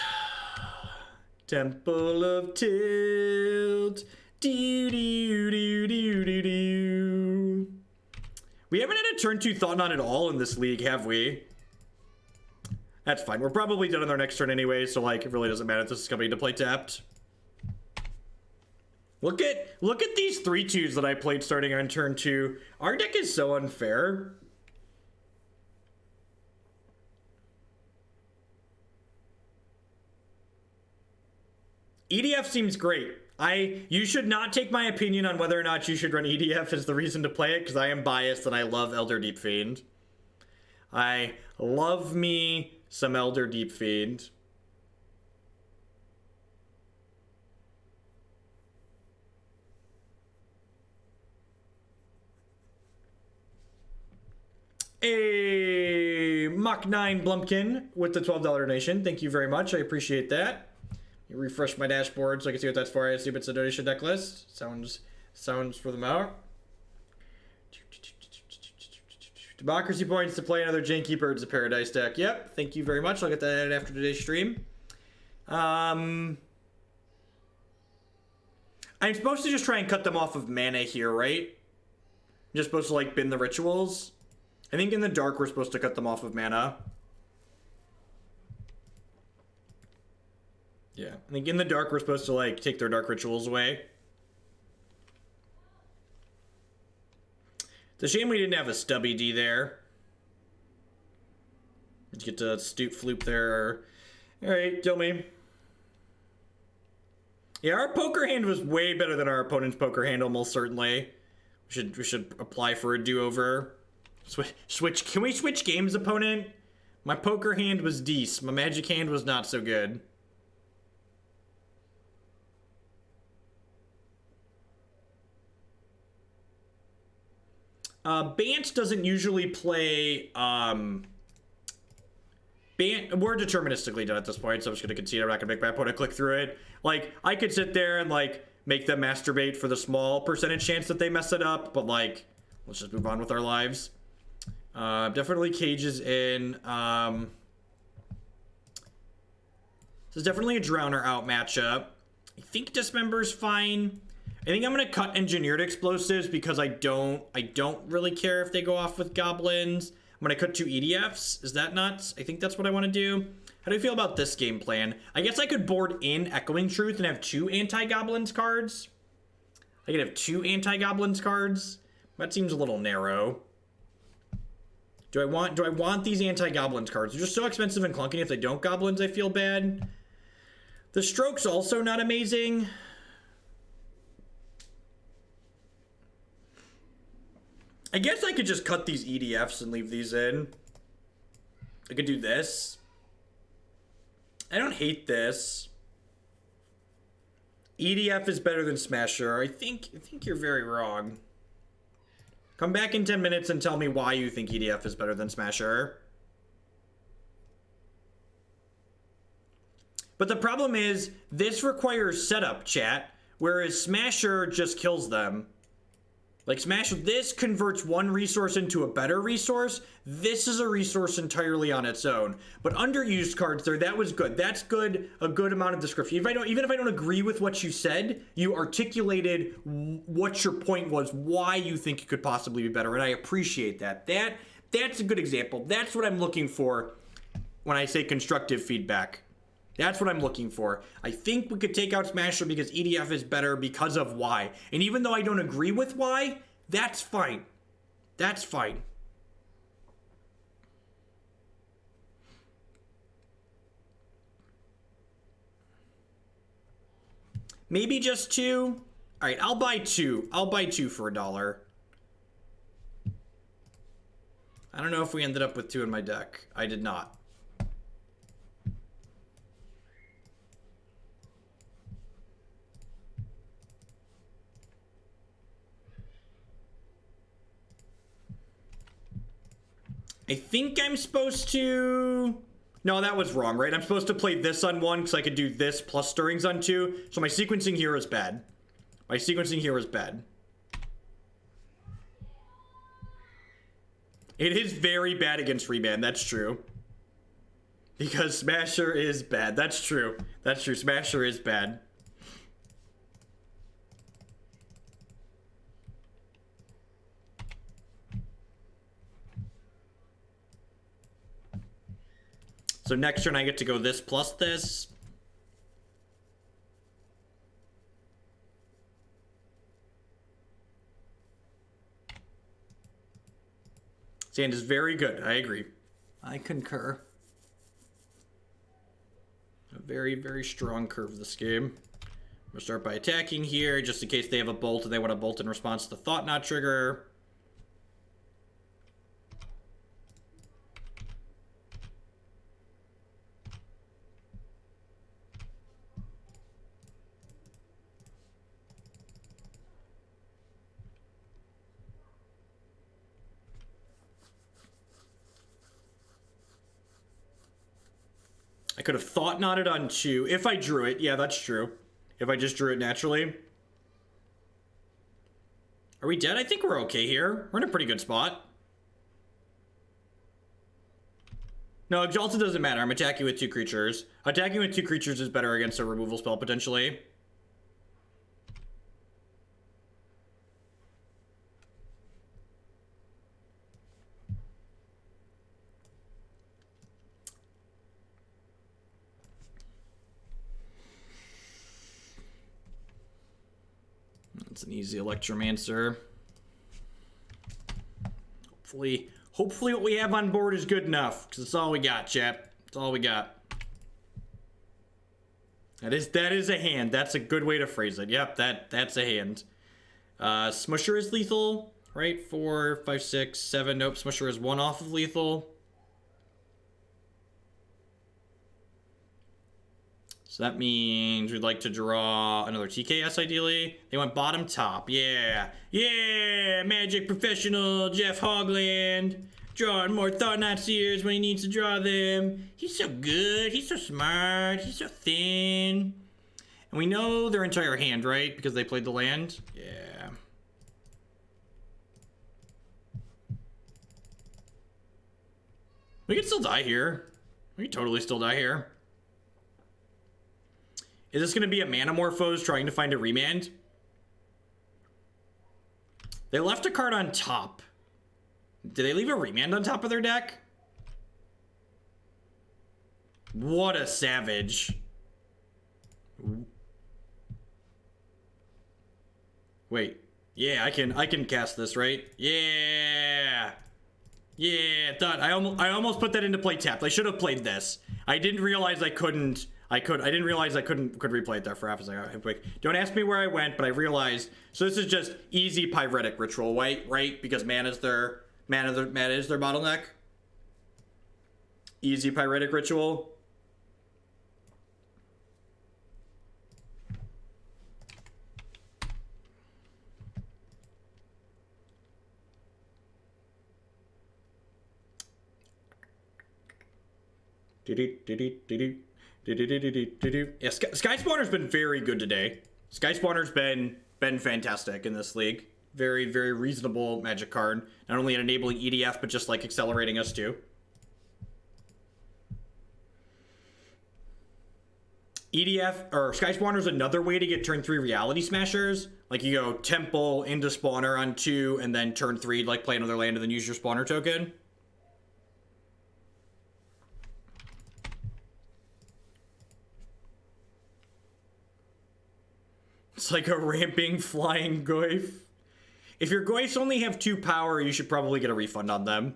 Speaker 1: Temple of Tilt. We haven't had a turn 2 Thought-Knot at all in this league, have we? That's fine. We're probably done on our next turn anyway, so like it really doesn't matter if this is coming to play tapped. Look at these 3-2s that I played starting on turn 2. Our deck is so unfair. EDF seems great. You should not take my opinion on whether or not you should run EDF as the reason to play it, because I am biased and I love Elder Deep-Fiend. I love me some Elder Deep-Fiend. A Mach 9 Blumpkin with the $12 donation. Thank you very much. I appreciate that. You refresh my dashboard so I can see what that's for. I assume it's a donation deck list. Sounds for them out. Democracy points to play another Janky Birds of Paradise deck. Yep. Thank you very much. I'll get that after today's stream. I'm supposed to just try and cut them off of mana here, right? I'm just supposed to like bin the rituals. I think in the dark we're supposed to cut them off of mana. Yeah, I think in the dark we're supposed to like take their dark rituals away. It's a shame we didn't have a stubby D there. Let's get to Stoop Floop there. Alright, kill me. Yeah, our poker hand was way better than our opponent's poker hand, almost certainly. We should apply for a do-over. Switch. Can we switch games, opponent? My poker hand was decent. My magic hand was not so good. Bant doesn't usually play, we're deterministically done at this point, so I'm just gonna concede. I'm not gonna make my opponent click through it. Like, I could sit there and, like, make them masturbate for the small percentage chance that they mess it up, but, like, let's just move on with our lives. Definitely Cages in. This is definitely a Drowner out matchup. I think Dismember's fine. I think I'm gonna cut Engineered Explosives because I don't really care if they go off with Goblins. I'm gonna cut 2 EDFs. Is that nuts? I think that's what I want to do. How do you feel about this game plan? I guess I could board in Echoing Truth and have 2 anti-Goblins cards. I could have 2 anti-Goblins cards. That seems a little narrow. Do I want these anti-Goblins cards? They're just so expensive and clunky. If they don't Goblins, I feel bad. The Stroke's also not amazing. I guess I could just cut these EDFs and leave these in. I could do this. I don't hate this. EDF is better than Smasher. I think you're very wrong. Come back in 10 minutes and tell me why you think EDF is better than Smasher. But the problem is, this requires setup, chat, whereas Smasher just kills them. Like, this converts one resource into a better resource. This is a resource entirely on its own. But underused cards there, that was good. That's good, a good amount of description. Even if I don't agree with what you said, you articulated what your point was, why you think it could possibly be better, and I appreciate that. That's a good example. That's what I'm looking for when I say constructive feedback. That's what I'm looking for. I think we could take out Smasher because EDF is better because of why. And even though I don't agree with why, that's fine. That's fine. Maybe just 2? Alright, I'll buy 2. I'll buy 2 for $1. I don't know if we ended up with 2 in my deck. I did not. I think I'm supposed to... No, that was wrong, right? I'm supposed to play this on 1 because I could do this plus Stirrings on 2. So my sequencing here is bad. My sequencing here is bad. It is very bad against Reban, that's true. Because Smasher is bad. That's true. That's true. Smasher is bad. So next turn I get to go this plus this. Sand is very good. I agree. I concur. A very, very strong curve this game. I'm gonna start by attacking here, just in case they have a bolt and they want to bolt in response to the Thought-Knot trigger. I could have Thought-Knotted on 2 if I drew it. Yeah, that's true. If I just drew it naturally. Are we dead? I think we're okay here. We're in a pretty good spot. No, Exalted doesn't matter. I'm attacking with 2 creatures. Attacking with 2 creatures is better against a removal spell, potentially. It's an easy Electromancer. Hopefully what we have on board is good enough, because that's all we got, chap. That's all we got. That is a hand. That's a good way to phrase it. Yep, that's a hand. Smusher is lethal, right? 4, 5, 6, 7. Nope, Smusher is 1 off of lethal. So that means we'd like to draw another TKS ideally. They went bottom top. Yeah. Yeah, Magic Professional Jeff Hogland. Drawing more Thought-Knot Seers when he needs to draw them. He's so good. He's so smart. He's so thin. And we know their entire hand, right? Because they played the land. Yeah. We could still die here. We could totally still die here. Is this going to be a Manamorphose trying to find a remand? They left a card on top. Did they leave a remand on top of their deck? What a savage. Wait. Yeah, I can cast this, right? Yeah. Yeah, I almost put that into play tapped. I should have played this. I didn't realize I couldn't. I didn't realize I could replay it there for half a second. Don't ask me where I went, but I realized. So this is just easy Pyretic Ritual, right? Because mana is their bottleneck. Easy Pyretic Ritual. Yeah, Skyspawner's been very good today. Skyspawner's been fantastic in this league. Very, very reasonable magic card. Not only enabling EDF, but just like accelerating us too. EDF or Skyspawner's another way to get turn 3 Reality Smashers. Like you go Temple into Spawner on 2, and then turn 3 like play another land and then use your Spawner token. It's like a ramping flying Goyf. If your Goyfs only have 2 power, you should probably get a refund on them.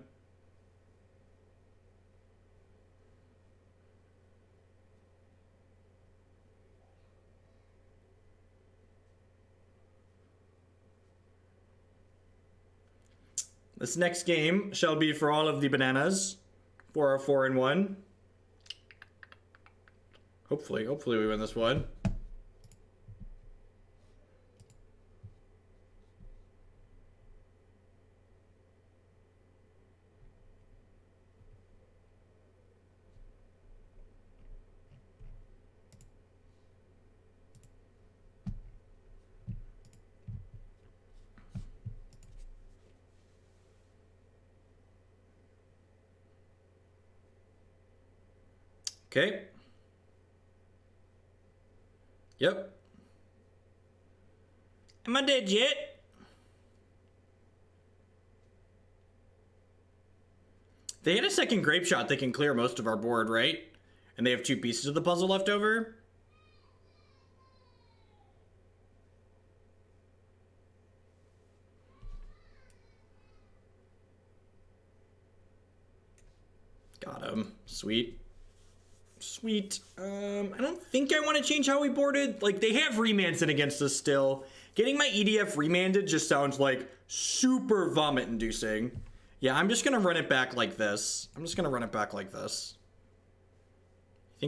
Speaker 1: This next game shall be for all of the bananas. For our 4-1. Hopefully we win this one. Okay. Yep. Am I dead yet? They had a second grape shot. They can clear most of our board, right? And they have 2 pieces of the puzzle left over. Got him. Sweet. Sweet. I don't think I want to change how we boarded. Like, they have remands in against us still. Getting my EDF remanded just sounds like super vomit-inducing. Yeah, I'm just gonna run it back like this. I think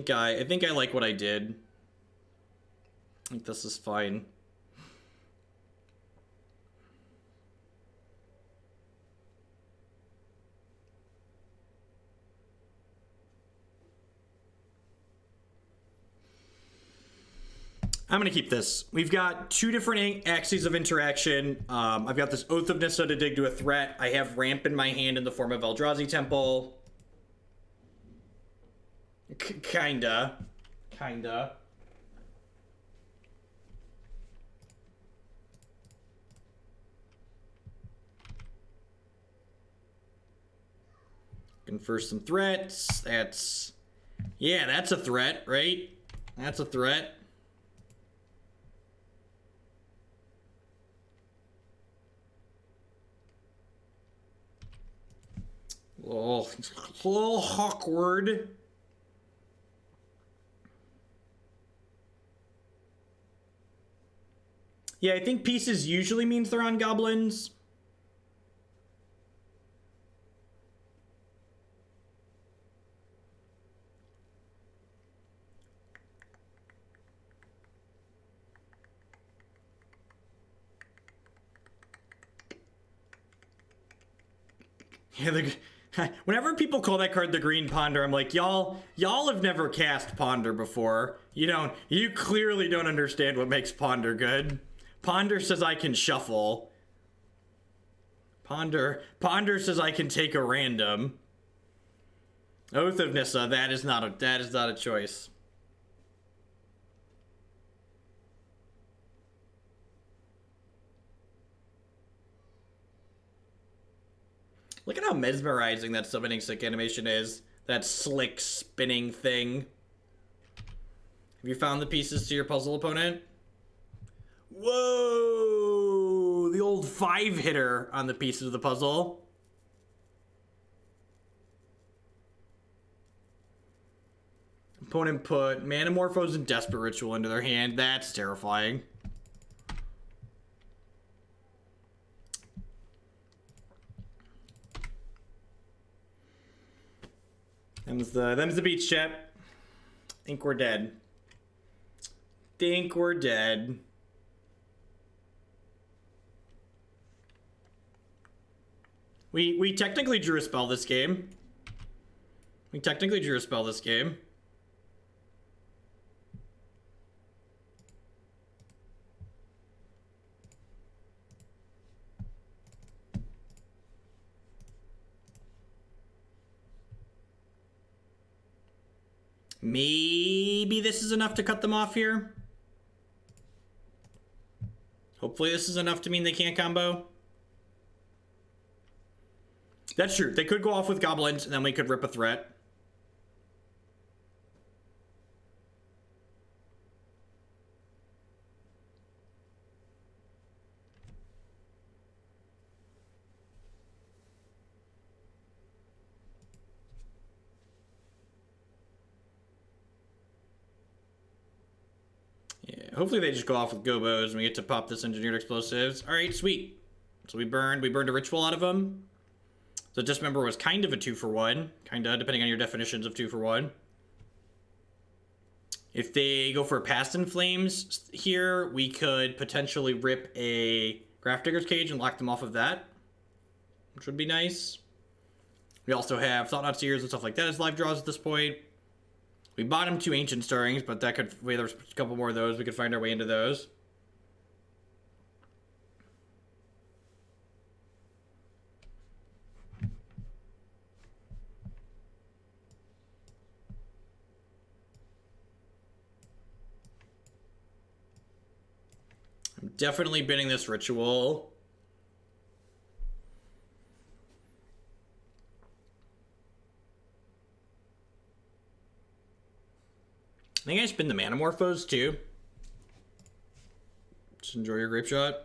Speaker 1: I like what I did. I think this is fine. I'm going to keep this. We've got 2 different axes of interaction. I've got this Oath of Nissa to dig to a threat. I have ramp in my hand in the form of Eldrazi Temple. Kinda. Confer some threats. Yeah, that's a threat, right? That's a threat. Oh, a little awkward. Yeah, I think pieces usually means they're on goblins. Yeah, whenever people call that card the Green Ponder, I'm like, y'all have never cast Ponder before. You clearly don't understand what makes Ponder good. Ponder says I can shuffle. Ponder says I can take a random. Oath of Nissa, that is not a choice. Look at how mesmerizing that summoning sick animation is. That slick spinning thing. Have you found the pieces to your puzzle, opponent? Whoa! The old 5-hitter on the pieces of the puzzle. Opponent put Manamorphose and Desperate Ritual into their hand. That's terrifying. Them's the beach, chat. Think we're dead. Think we're dead. We technically drew a spell this game. Maybe this is enough to cut them off here. Hopefully this is enough to mean they can't combo. That's true. They could go off with goblins, and then we could rip a threat. Yeah, hopefully they just go off with gobos, and we get to pop this engineered explosives. All right, sweet. So we burned a ritual out of them. So Dismember was kind of a 2-for-1. Kinda, depending on your definitions of 2-for-1. If they go for Past in Flames here, we could potentially rip a Grafdigger's Cage and lock them off of that, which would be nice. We also have Thought-Knot Seers and stuff like that as live draws at this point. We bottomed 2 Ancient Stirrings, but that could, wait, there's a couple more of those. We could find our way into those. I'm definitely binning this ritual. I think I spin the Manamorphose too. Just enjoy your grape shot.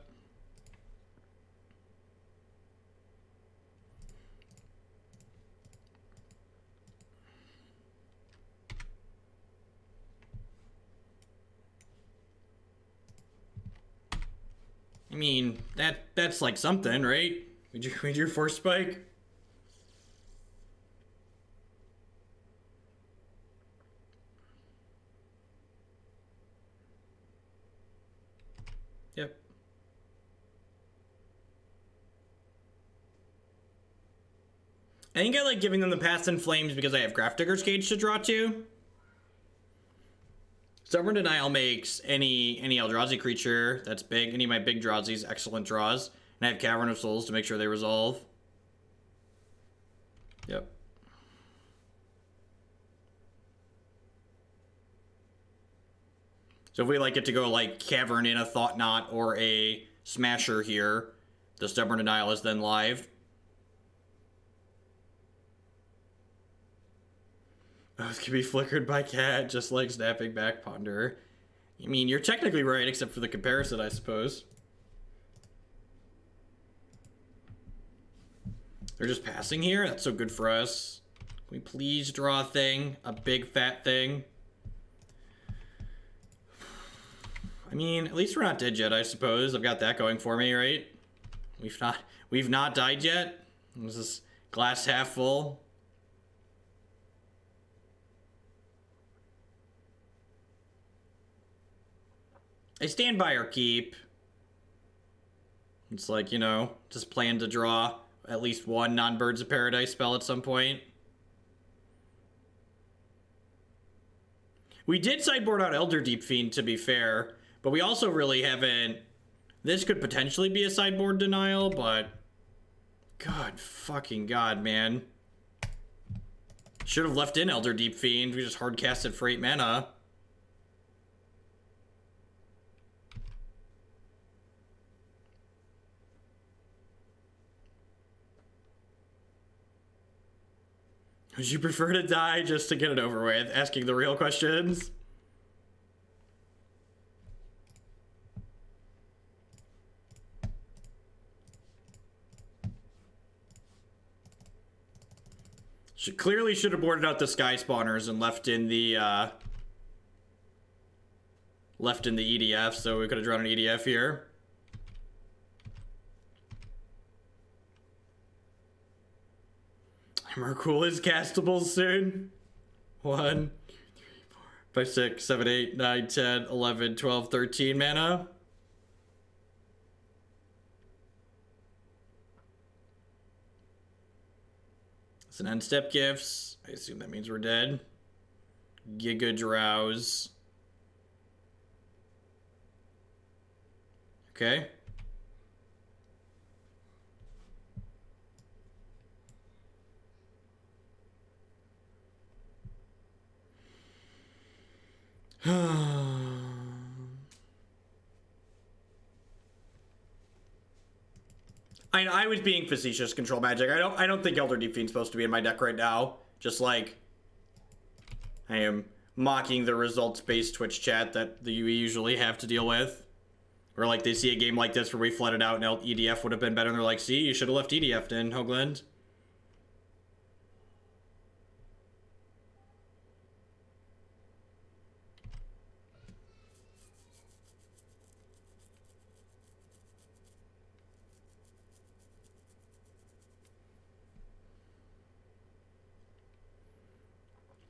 Speaker 1: I mean, that's like something, right? We drew Force Spike. Yep. I think I like giving them the Past in Flames because I have Grafdigger's Cage to draw to. Stubborn Denial makes any Eldrazi creature that's big, any of my big Drawsies, excellent draws. And I have Cavern of Souls to make sure they resolve. Yep. So if we like get to go like Cavern in a Thought-Knot or a Smasher here, the Stubborn Denial is then live. Both can be flickered by Cat, just like Snapping Back Ponder. I mean, you're technically right, except for the comparison, I suppose. They're just passing here? That's so good for us. Can we please draw a thing? A big fat thing? I mean, at least we're not dead yet, I suppose. I've got that going for me, right? We've not died yet. This is glass half full. I stand by our keep. It's like, you know, just plan to draw at least one non-Birds of Paradise spell at some point. We did sideboard out Elder Deep-Fiend, to be fair, but we also really haven't... This could potentially be a sideboard denial, but... God fucking God, man. Should have left in Elder Deep-Fiend. We just hard casted for 8 mana. Would you prefer to die just to get it over with? Asking the real questions. Clearly should have boarded out the Skyspawners and left in the EDF, so we could have drawn an EDF here. Mercool is castable soon. 1, 2, 3, 4, 5, 6, 7, 8, 9, 10, 11, 12, 13 mana. It's an end step gifts. I assume that means we're dead. Giga Drowse. Okay. I was being facetious, Control Magic. I don't think Elder Deep-Fiend's supposed to be in my deck right now. Just like I am mocking the results-based Twitch chat that we usually have to deal with. Or like they see a game like this where we flooded out and EDF would have been better, and they're like, see, you should have left EDF in, Hoagland.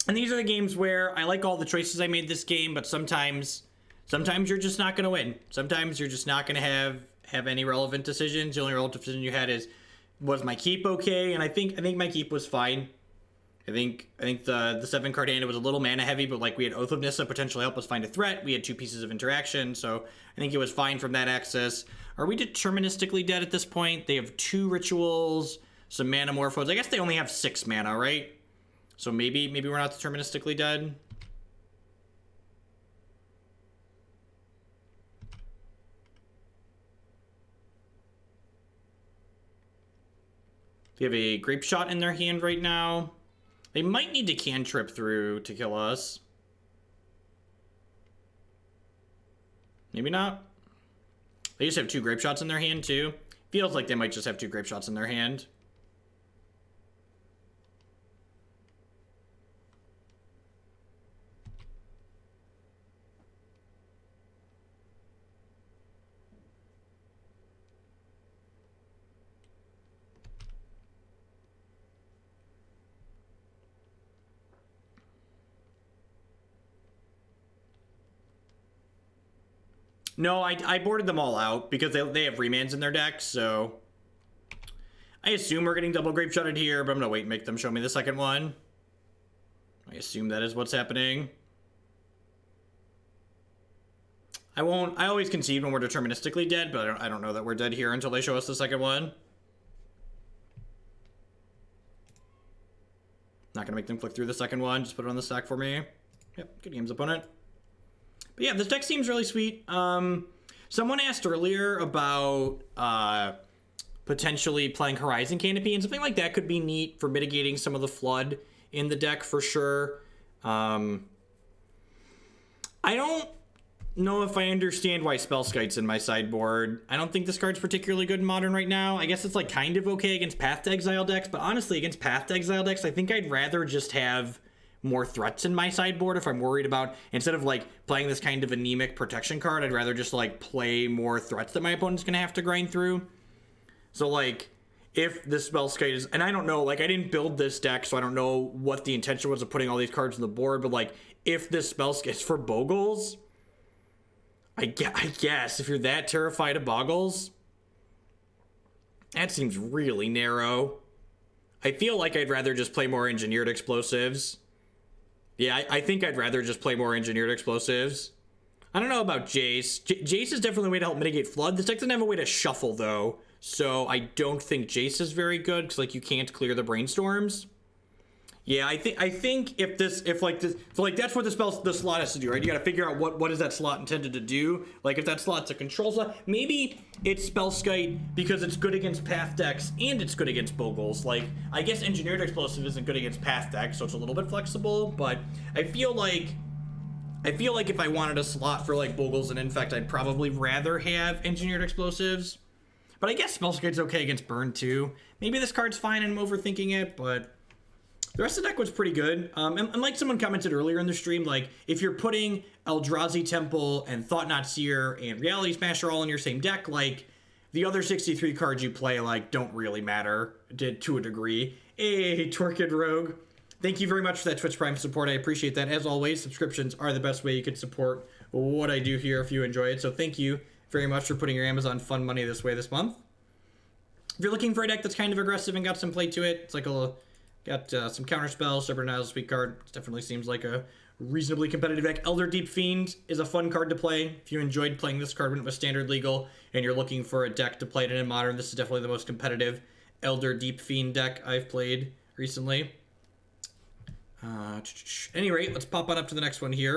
Speaker 1: And these are the games where I like all the choices I made this game, but sometimes you're just not going to win. Sometimes you're just not going to have any relevant decisions. The only relevant decision you had was my keep okay? And I think my keep was fine. I think the 7-card hand, it was a little mana heavy, but like we had Oath of Nissa potentially help us find a threat. We had 2 pieces of interaction, so I think it was fine from that axis. Are we deterministically dead at this point? They have 2 rituals, some mana morphos. I guess they only have 6 mana, right? So maybe we're not deterministically dead. They have a Grape Shot in their hand right now. They might need to cantrip through to kill us. Maybe not. They just have 2 Grape Shots in their hand too. Feels like they might just have 2 Grape Shots in their hand. No, I boarded them all out because they have remands in their deck, so I assume we're getting double Grape Shotted here, but I'm gonna wait and make them show me the second one. I assume that is what's happening. I always concede when we're deterministically dead, but I don't know that we're dead here until they show us the second one. Not gonna make them click through the second one, just put it on the stack for me. Yep, good games, opponent. But yeah, this deck seems really sweet. Someone asked earlier about potentially playing Horizon Canopy, and something like that could be neat for mitigating some of the flood in the deck for sure. I don't know if I understand why Spellskite's in my sideboard. I don't think this card's particularly good in Modern right now. I guess it's like kind of okay against Path to Exile decks, but honestly, against Path to Exile decks, I think I'd rather just have more threats in my sideboard if I'm worried about, instead of like playing this kind of anemic protection card, I'd rather just like play more threats that my opponent's gonna have to grind through. So like if this Spellskite is, and I don't know, like I didn't build this deck, so I don't know what the intention was of putting all these cards on the board, but like if this Spellskite is for Bogles, I guess if you're that terrified of Boggles, That seems really narrow. I feel like I'd rather just play more engineered explosives. Yeah, I think I'd rather just play more engineered explosives. I don't know about Jace. Jace is definitely a way to help mitigate flood. This deck doesn't have a way to shuffle, though. So I don't think Jace is very good, because, like, you can't clear the brainstorms. Yeah, I think if that's what the slot has to do, right? You got to figure out what is that slot intended to do. Like, if that slot's a control slot, maybe it's Spellskite because it's good against path decks and it's good against Bogles. Like, I guess Engineered Explosive isn't good against path decks, so it's a little bit flexible. But I feel like if I wanted a slot for like Bogles and Infect, I'd probably rather have Engineered Explosives. But I guess Spellskite's okay against Burn too. Maybe this card's fine and I'm overthinking it, but the rest of the deck was pretty good. And like someone commented earlier in the stream, like, if you're putting Eldrazi Temple and Thought-Knot Seer and Reality Smasher all in your same deck, like, the other 63 cards you play, like, don't really matter to a degree. Hey, Torkid Rogue. Thank you very much for that Twitch Prime support. I appreciate that. As always, subscriptions are the best way you can support what I do here if you enjoy it. So thank you very much for putting your Amazon Fund money this way this month. If you're looking for a deck that's kind of aggressive and got some play to it, it's like got some counter spells. Shepherd Niles, sweet card. It definitely seems like a reasonably competitive deck. Elder Deep-Fiend is a fun card to play. If you enjoyed playing this card when it was standard legal and you're looking for a deck to play it in modern, this is definitely the most competitive Elder Deep-Fiend deck I've played recently. At any rate, let's pop on up to the next one here.